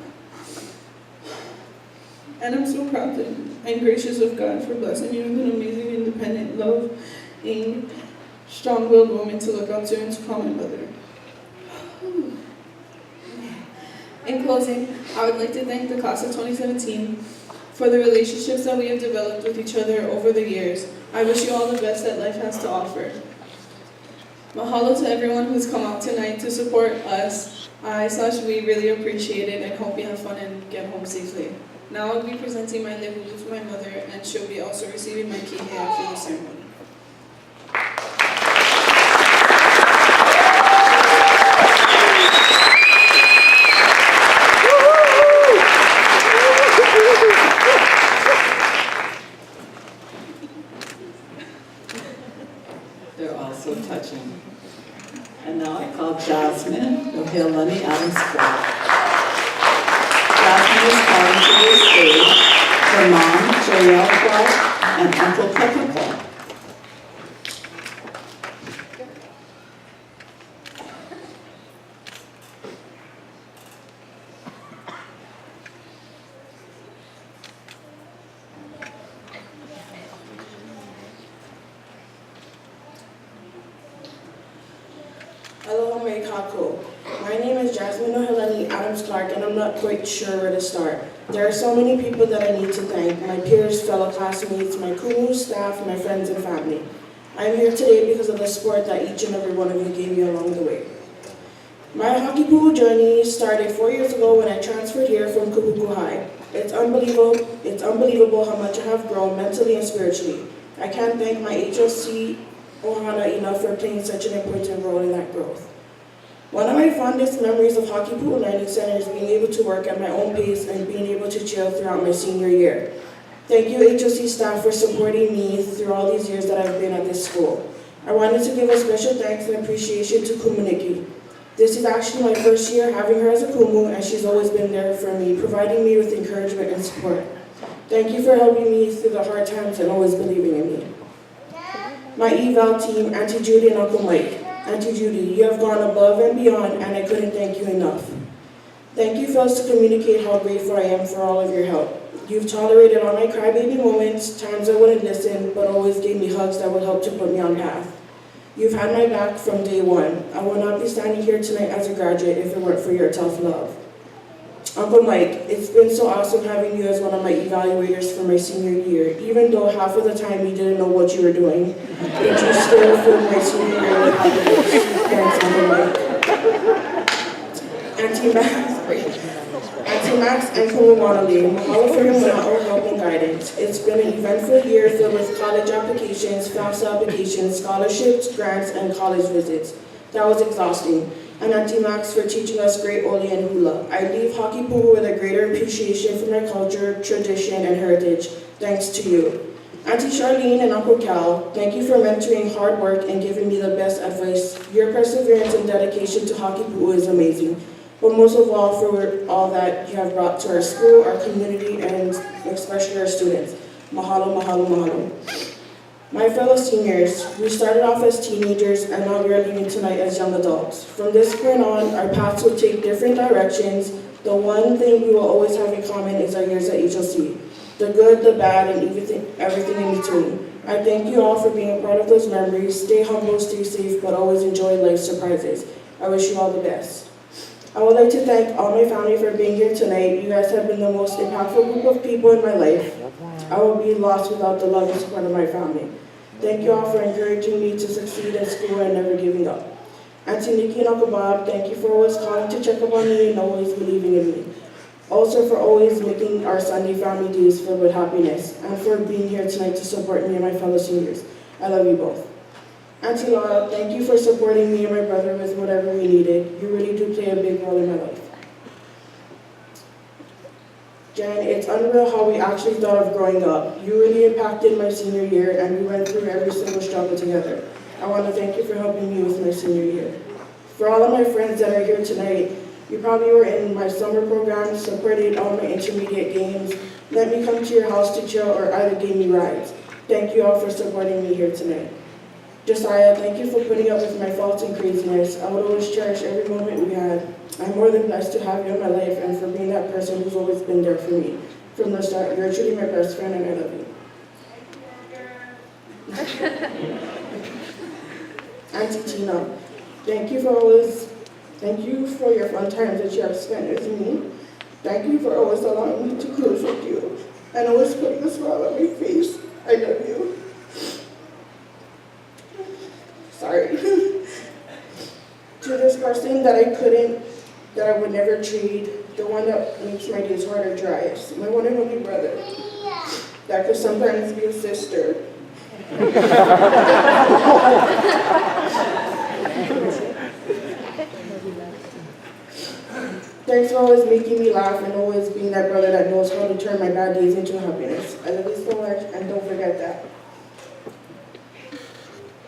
And I'm so proud and gracious of God for blessing you with an amazing, independent, loving, strong-willed woman to look up to and to call my mother. In closing, I would like to thank the class of 2017 for the relationships that we have developed with each other over the years. I wish you all the best that life has to offer. Mahalo to everyone who's come out tonight to support us. We really appreciate it and hope you have fun and get home safely. Now I'll be presenting my lehulu to my mother, and she'll be also receiving my kihe after the ceremony. They're all so touching. And now I call Jasmine Ohilani Adams Clark. Jasmine is calling to the stage her mom, Joelle Clark, and Uncle Pepper Clark. Aloha mai kako. My name is Jasmine Ohilani Adams Clark, and I'm not quite sure where to start. There are so many people that I need to thank: my peers, fellow classmates, my kumu, staff, my friends, and family. I am here today because of the support that each and every one of you gave me along the way. My hockey pool journey started 4 years ago when I transferred here from Kubuku High. It's unbelievable how much I have grown mentally and spiritually. I can't thank my HLC Ohana enough for playing such an important role in that growth. One of my fondest memories of Hockey Pool Learning Center is being able to work at my own pace and being able to chill throughout my senior year. Thank you HLC staff for supporting me through all these years that I've been at this school. I wanted to give a special thanks and appreciation to Kumuniki. This is actually my first year having her as a Kumu, and she's always been there for me, providing me with encouragement and support. Thank you for helping me through the hard times and always believing in me. My eval team, Auntie Judy and Uncle Mike. Auntie Judy, you have gone above and beyond, and I couldn't thank you enough. Thank you, fellas, to communicate how grateful I am for all of your help. You've tolerated all my crybaby moments, times I wouldn't listen, but always gave me hugs that would help to put me on path. You've had my back from day one. I would not be standing here tonight as a graduate if it weren't for your tough love. Uncle Mike, it's been so awesome having you as one of my evaluators for my senior year. Even though half of the time you didn't know what you were doing, did you still fill my senior year with happiness? Thanks, Uncle Mike. Auntie Max and Kumuwanale, mahalo for your mana'o help and guidance. It's been an eventful year filled with college applications, FAFSA applications, scholarships, grants, and college visits. That was exhausting. And Auntie Max for teaching us great oli and hula. I leave Hockey Pool with a greater appreciation for my culture, tradition, and heritage, thanks to you. Auntie Charlene and Uncle Cal, thank you for mentoring hard work and giving me the best advice. Your perseverance and dedication to Hockey Pool is amazing. But most of all, for all that you have brought to our school, our community, and especially our students. Mahalo, mahalo, mahalo. My fellow seniors, we started off as teenagers and now we are leaving tonight as young adults. From this point on, our paths will take different directions. The one thing we will always have in common is our years at HLC. The good, the bad, and everything in between. I thank you all for being a part of those memories. Stay humble, stay safe, but always enjoy life's surprises. I wish you all the best. I would like to thank all my family for being here tonight. You guys have been the most impactful group of people in my life. I will be lost without the love and support of my family. Thank you all for encouraging me to succeed in school and never giving up. Auntie Nikki and Uncle Bob, thank you for always calling to check up on me and always believing in me. Also for always making our Sunday family days filled with happiness, and for being here tonight to support me and my fellow seniors. I love you both. Auntie Laura, thank you for supporting me and my brother with whatever we needed. You really do play a big role in my life. Jen, it's unreal how we actually thought of growing up. You really impacted my senior year, and we went through every single struggle together. I want to thank you for helping me with my senior year. For all of my friends that are here tonight, you probably were in my summer program, supported all my intermediate games, let me come to your house to chill, or either gave me rides. Thank you all for supporting me here tonight. Josiah, thank you for putting up with my faults and craziness. I will always cherish every moment we had. I'm more than blessed to have you in my life and for being that person who's always been there for me. From the start, you're truly my best friend and I love you. Auntie Tina, thank you for your fun times that you have spent with me. Thank you for always allowing me to cruise with you and always putting a smile on my face. I love you. Sorry. person that I would never trade, the one that makes my days hard or dry, my one and only brother. That could sometimes be a sister. Thanks for always making me laugh and always being that brother that knows how to turn my bad days into happiness. I love you so much, and don't forget that.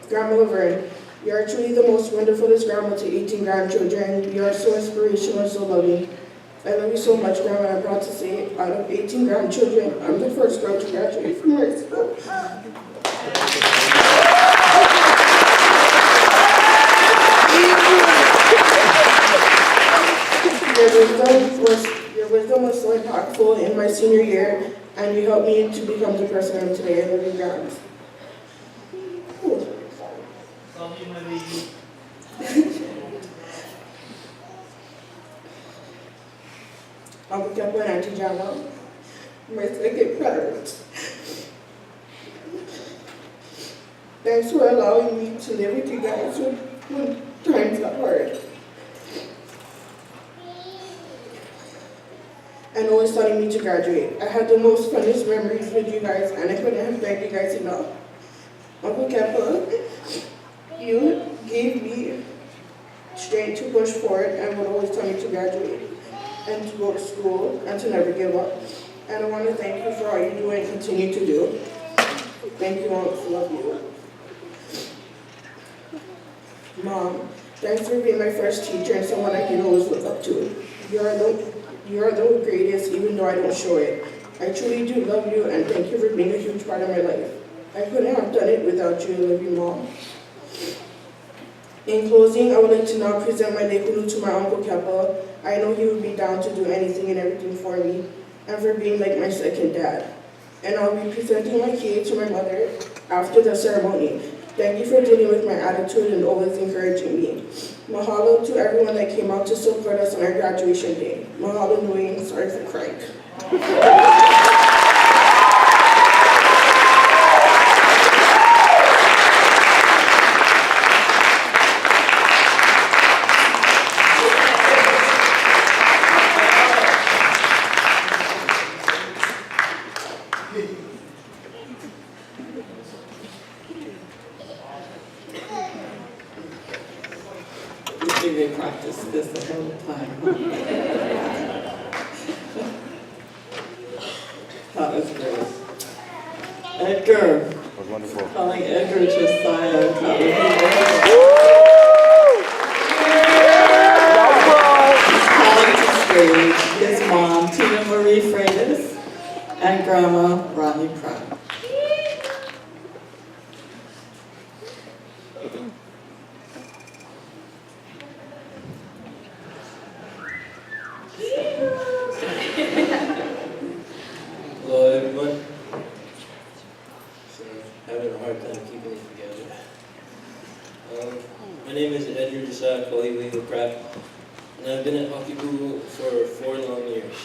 Grandma Laverne, you are truly the most wonderfulest grandma to 18 grandchildren. You are so inspirational and so loving. I love you so much, Grandma. I'm proud to say, out of 18 grandchildren, I'm the first girl to graduate from high school. Your wisdom was so impactful in my senior year, and you helped me to become the person I am today. I love you, Grams. Love you, my baby. Uncle Kepa and Auntie Jana, my second parents. Thanks for allowing me to live with you guys when times got hard. And always telling me to graduate. I had the most funnest memories with you guys, and I couldn't have thanked you guys enough. Uncle Kepa, you gave me strength to push forward and would always tell me to graduate and to go to school and to never give up. And I want to thank you for all you do and continue to do. Thank you, Uncle. Love you. Mom, thanks for being my first teacher and someone I can always look up to. You are the greatest, even though I don't show it. I truly do love you, and thank you for being a huge part of my life. I couldn't have done it without you. I love you, Mom. In closing, I would like to now present my lekulu to my Uncle Kepa. I know he would be down to do anything and everything for me, and for being like my second dad. And I'll be presenting my key to my mother after the ceremony. Thank you for dealing with my attitude and always encouraging me. Mahalo to everyone that came out to support us on our graduation day. Mahalo nui, sorry for crying. They practiced this the whole time. That was great. Edgar. That was wonderful. Calling Edgar Josiah. Calling to stage his mom, Tina Marie Freitas, and Grandma Ronnie Pratt. Hello everyone. So, having a hard time keeping it together. My name is Edgar Josiah Paliku Pratt, and I've been at Hockey Pool for 4 long years.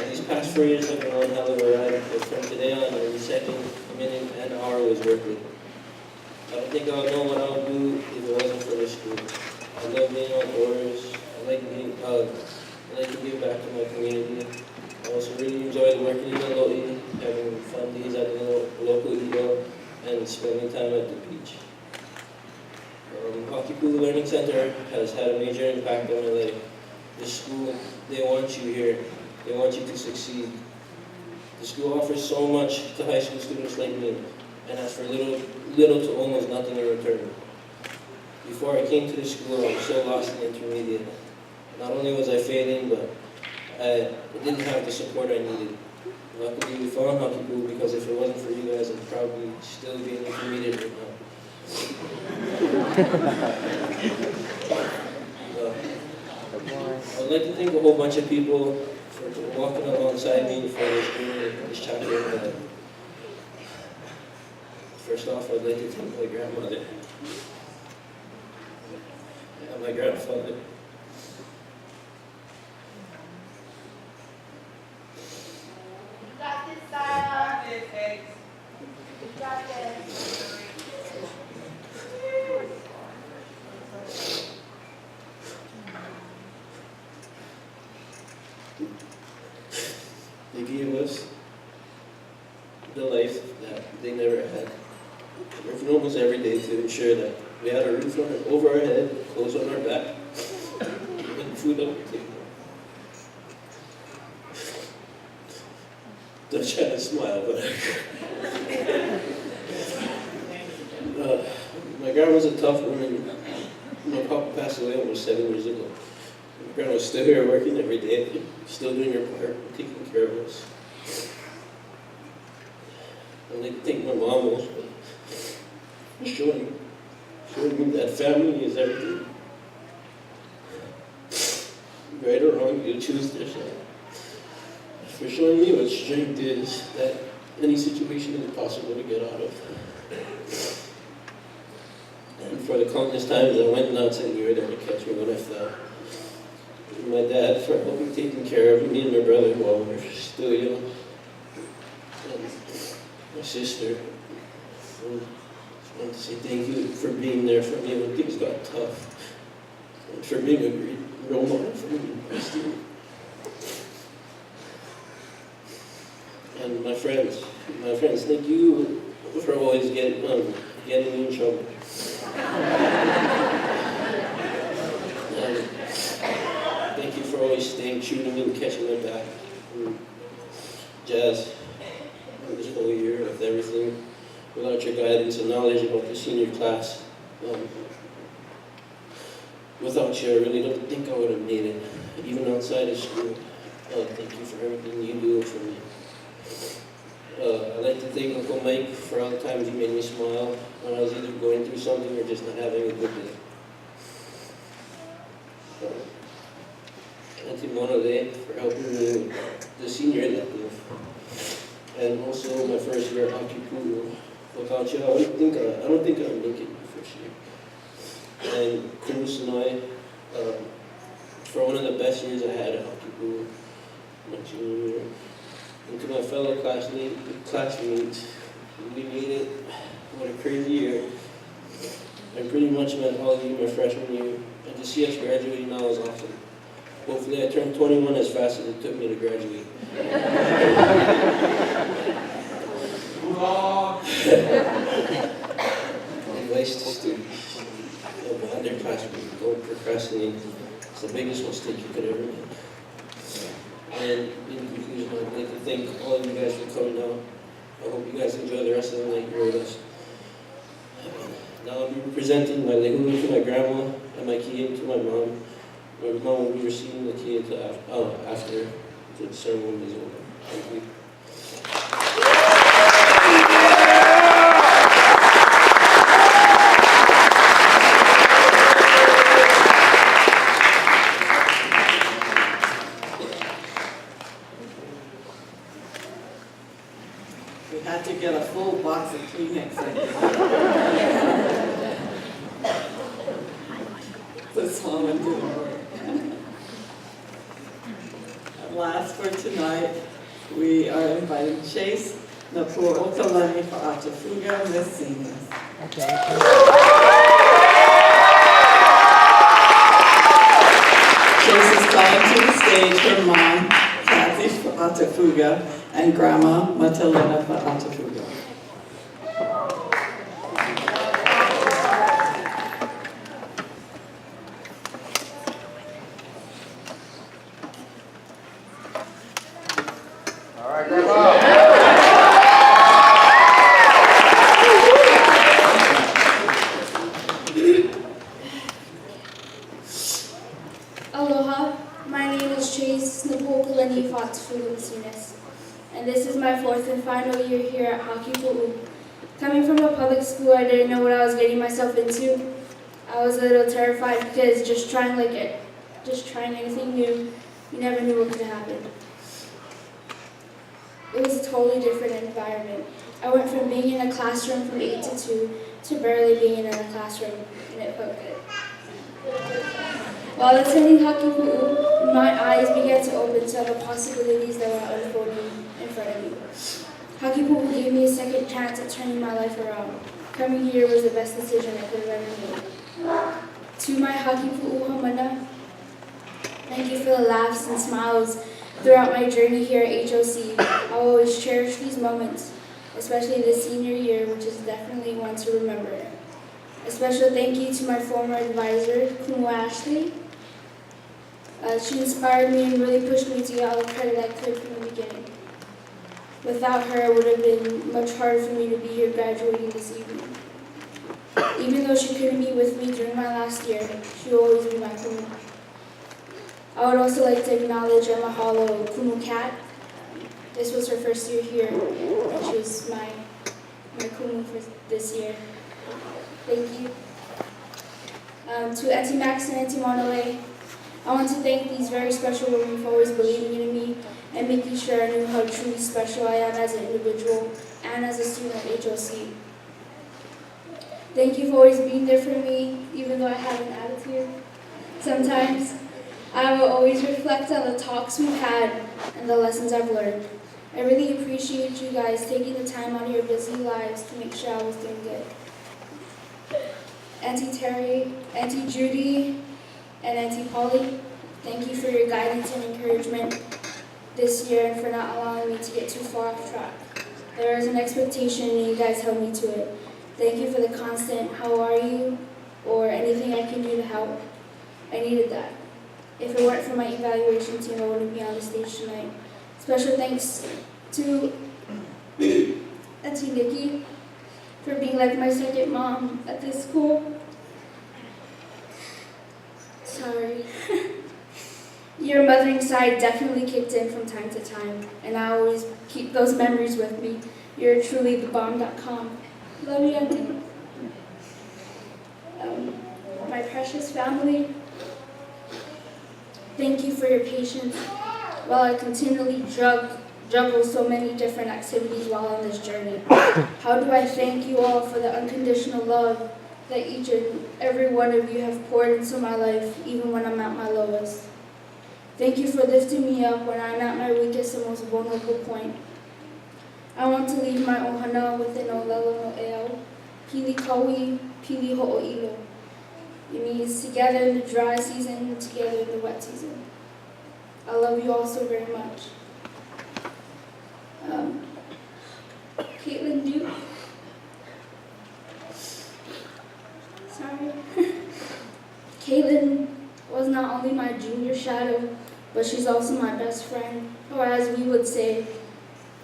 These past 4 years have been one hell of a ride, but from today on, every second, minute, and hour was worth it. I don't think I would know what I would do if it wasn't for this school. I love being outdoors. I like to give back to my community. I also really enjoyed working in the Loi, having fun days at the local EO, and spending time at the beach. Hockey Pool Learning Center has had a major impact on my life. This school, they want you here. They want you to succeed. The school offers so much to high school students like me, and asks for little to almost nothing in return. Before I came to this school, I was so lost in intermediate. Not only was I failing, but I didn't have the support I needed. Luckily, we found Hockey Pool because if it wasn't for you guys, I'd probably still be in intermediate right now. I would like to thank a whole bunch of people for walking alongside me for this chapter in my life. First off, I'd like to thank my grandmother and my grandfather. You got this, Sarah. You got this. sure that we had a roof over our head, clothes on our back, and food on the table. Don't try to smile, but my grandma was a tough woman. My papa passed away almost 7 years ago. My grandma was still here working every day, still doing her part, taking care of us. I'd like to thank my mom also for showing me that family is everything. Right or wrong, you choose their side. For showing me what strength is, that any situation is possible to get out of. And for the countless times I went nuts and you were there to catch me when I fell. And my dad for helping taking care of me and my brother while we were still young. And my sister. And I want to say thank you for being there for me when things got tough. And for being a great role model for me and my student. And my friends, thank you for always getting me in trouble. And thank you for always staying true to me and catching my back. And Jazz, this whole year with everything, without your guidance and knowledge about the senior class, without you, I really don't think I would have made it, even outside of school. Thank you for everything you do for me. I'd like to thank Uncle Mike for all the times he made me smile when I was either going through something or just not having a good day. Auntie Monale for helping me with the senior elective. And also my first year at Hockey Pool. Without you, I don't think I'd make it my first year. And Cruz and I, for one of the best years I had at Hockey Pool, my junior year. And to my fellow classmates, we made it. What a crazy year. I pretty much met all of you my freshman year, and to see us graduating now is awesome. Hopefully I turned 21 as fast as it took me to graduate. Advice to students, behind their classroom, don't procrastinate. It's the biggest mistake you could ever make. And in conclusion, I'd like to thank all of you guys for coming out. I hope you guys enjoy the rest of the night here with us. Now I'll be presenting my lehu to my grandma and my kiyin to my mom. My mom will be receiving the kiyin after the ceremony is over. Thank you. We had to get a full box of Kleenex. This one didn't work. And last for tonight, we are inviting Chase Napur Okalani for Atafuga Miss Seniors. Chase is calling to the stage her mom, Kathy for Atafuga, and Grandma Matalena for Atafuga. All right, Grandma. Aloha, my name is Chase Napokalani Fatfuga, and this is my fourth and final year here at Hockey Pu'u. Coming from a public school, I didn't know what I was getting myself into. I was a little terrified because just trying anything new, you never knew what could happen. It was a totally different environment. I went from being in a classroom from 8 to 2 to barely being in a classroom, and it felt good. While attending Hockey Pu'u, my eyes began to open to the possibilities that were unfolding in front of me. Hockey Pu'u gave me a second chance at turning my life around. Coming here was the best decision I could have ever made. To my Hockey Pu'u hamana, thank you for the laughs and smiles throughout my journey here at HLC. I'll always cherish these moments, especially this senior year, which is definitely one to remember. A special thank you to my former advisor, Kumu Ashley. She inspired me and really pushed me to get all the credit I could from the beginning. Without her, it would have been much harder for me to be here graduating this evening. Even though she couldn't be with me during my last year, she will always be my Kumu. I would also like to acknowledge and mahalo Kumu Kat. This was her first year here, and she was my Kumu for this year. Thank you. To Auntie Max and Auntie Monole, I want to thank these very special women for always believing in me and making sure I knew how truly special I am as an individual and as a student at HLC. Thank you for always being there for me, even though I have an attitude. Sometimes I will always reflect on the talks we've had and the lessons I've learned. I really appreciate you guys taking the time out of your busy lives to make sure I was doing good. Auntie Terry, Auntie Judy, and Auntie Polly, thank you for your guidance and encouragement this year and for not allowing me to get too far off track. There was an expectation and you guys held me to it. Thank you for the constant, how are you, or anything I can do to help. I needed that. If it weren't for my evaluation team, I wouldn't be on the stage tonight. Special thanks to Auntie Nikki for being like my second mom at this school. Sorry. Your mothering side definitely kicked in from time to time, and I always keep those memories with me. You're truly thebomb.com. Love you, Auntie. My precious family, thank you for your patience while I continually juggle so many different activities while on this journey. How do I thank you all for the unconditional love that each and every one of you have poured into my life, even when I'm at my lowest. Thank you for lifting me up when I'm at my weakest and most vulnerable point. I want to leave my ohana with an olelo no eo, pili kaui, pili ho'oilo. It means together in the dry season, together in the wet season. I love you all so very much. Caitlin Duke. Sorry. Caitlin was not only my junior shadow, but she's also my best friend, or as we would say,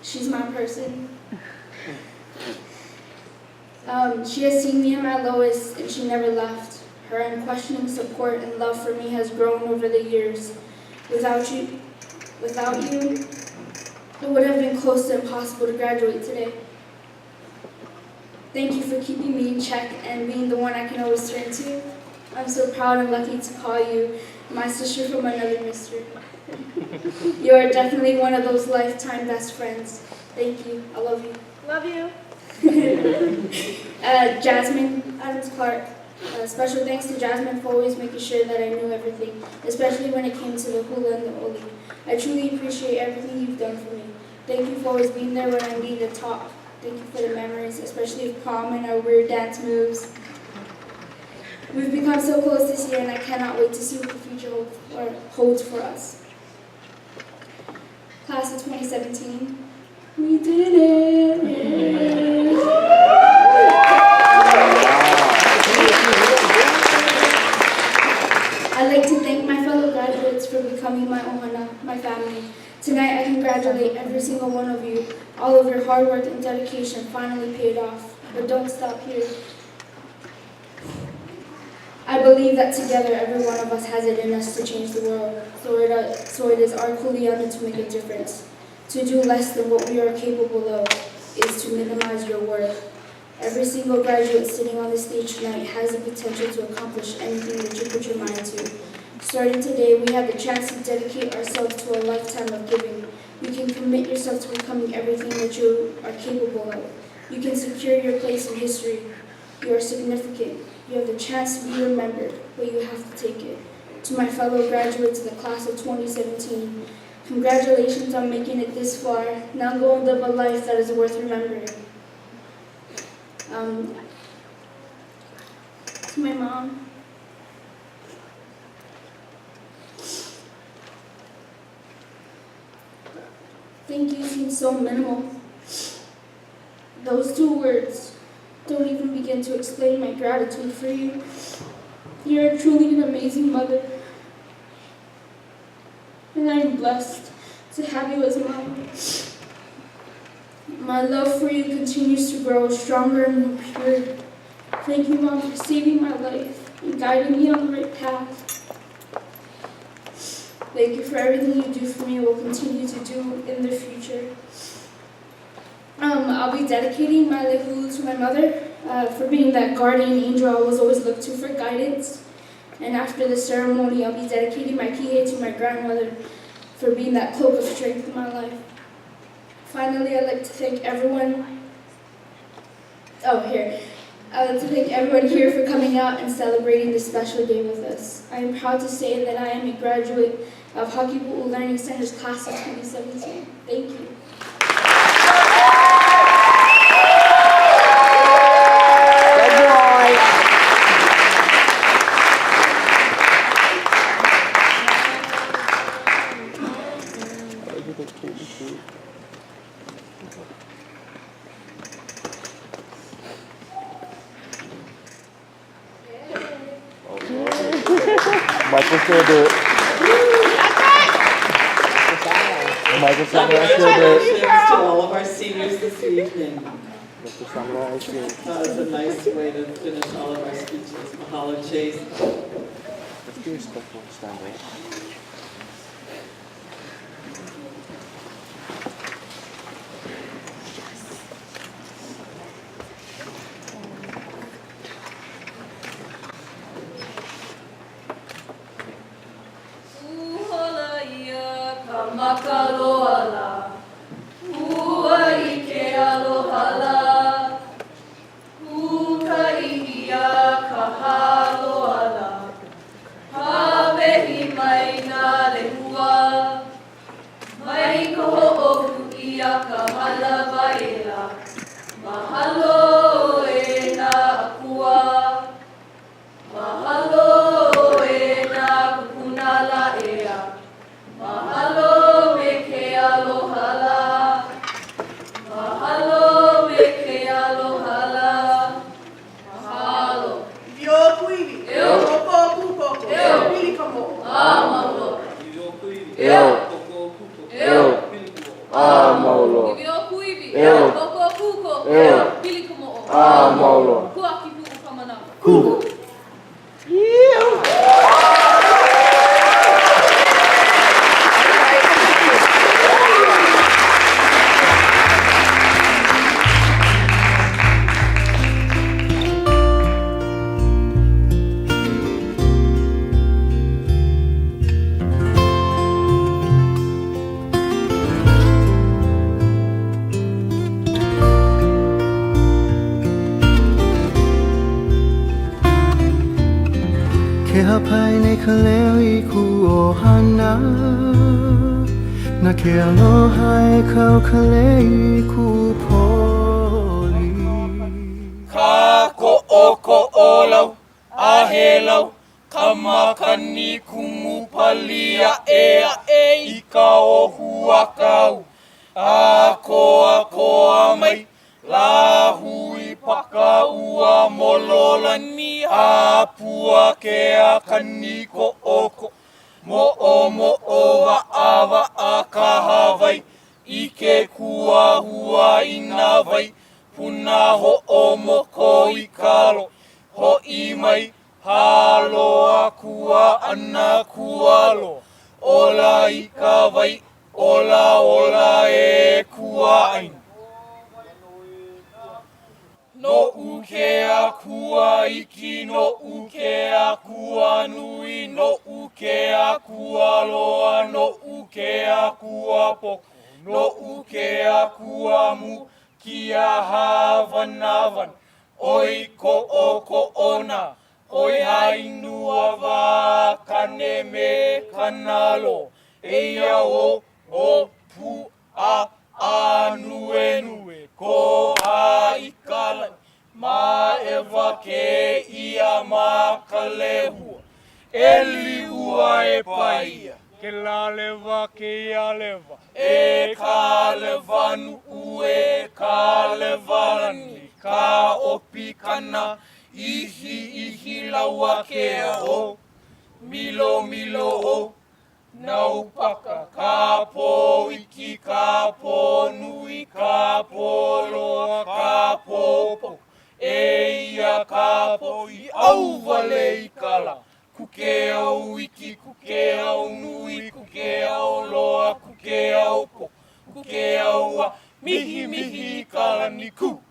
she's my person. She has seen me at my lowest, and she never left. Her unquestioning support and love for me has grown over the years. Without you, it would have been close to impossible to graduate today. Thank you for keeping me in check and being the one I can always turn to. I'm so proud and lucky to call you my sister from another mister. You are definitely one of those lifetime best friends. Thank you. I love you. Love you. Jasmine Adams-Clark. Special thanks to Jasmine for always making sure that I knew everything, especially when it came to the hula and the oli. I truly appreciate everything you've done for me. Thank you for always being there when I needed to talk. Thank you for the memories, especially of prom and our weird dance moves. We've become so close this year, and I cannot wait to see what the future holds for us. Class of 2017, we did it! I'd like to thank my fellow graduates for becoming my ohana, my family. Tonight I congratulate every single one of you. All of your hard work and dedication finally paid off. But don't stop here. I believe that together every one of us has it in us to change the world. So it is our kuleana to make a difference. To do less than what we are capable of is to minimize your worth. Every single graduate sitting on the stage tonight has the potential to accomplish anything that you put your mind to. Starting today, we have the chance to dedicate ourselves to a lifetime of giving. You can commit yourself to becoming everything that you are capable of. You can secure your place in history. You are significant. You have the chance to be remembered, but you have to take it. To my fellow graduates in the class of 2017, congratulations on making it this far. Now go and live a life that is worth remembering. To my mom, thank you seems so minimal. Those two words don't even begin begin to explain my gratitude for you. You're truly an amazing mother, and I am blessed to have you as a mom. My love for you continues to grow stronger and more pure. Thank you, Mom, for saving my life and guiding me on the right path. Thank you for everything you do for me and will continue to do in the future. I'll be dedicating my lehulu to my mother for being that guardian angel I was always looked to for guidance. And after the ceremony, I'll be dedicating my kihe to my grandmother for being that cloak of strength in my life. Finally, I'd like to thank everyone. I'd like to thank everyone here for coming out and celebrating this special day with us. I am proud to say that I am a graduate of Hakipu'u Learning Center's class of 2017. Thank you. Michael still do it. Michael Samurai still do it. Congratulations to all of our seniors this evening. Mr. Samurai still. That was a nice way to finish all of our speeches. Mahalo, Chase. Let's do a respectful stand up. Makaloala, ua ike alohala, uka ihia kahaloala, hawehi mai nā lehua, mai koho oku ia kahala waela, mahalo e nā akua, mahalo e nā kupunala ea. Mahalo me ke alohala, mahalo me ke alohala, mahalo. Yo kuivi, Eu. koko pupoko, Eu. pili kamo. Amaulo. Eu. Eu. Amaulo. Ivio kuivi, Eu. koko kuko, Eu. pili kumo. Amaulo. Kuaki pu'u kamana. Cool. Ke hapai nei ka leo I ku ohana Na ke aloha e kau ka leo I ku poli Ka ko'oko olau, ahelau, ka makani kumupalia ea I ka ohua kau. A koa mai, la hui paka ua mololani a pua ke a kani ko'oko. Mo'o wa a ka Hawai, I ke kua hua I nā vai. Puna ho'o moko I kalo, ho'i mai, halo a kua ana kualo. Ola I ka vai, ola e kua aina. No uke a kua iki, no uke a kua nui, no uke a kua loa, no uke a kua poko, no uke a kua mu. Kia hawanawan, oi ko ona, oi hainua wa kane me kanalo, eia o pu a nue, ko ha ikalai, ma ewa ke ia ma kalehua, e liua e paia. Ke la lewa ke ia lewa, e ka lewanu ue ka lewarani, ka opi kana, ihi laua ke o. Milo o, nau paka, ka po iki, ka po nui, ka po loa, ka po. E ia ka po I au wale I kala. Kuke au iki, kuke au nui, kuke au loa, kuke au po. Kuke au a mihi I kala ni ku.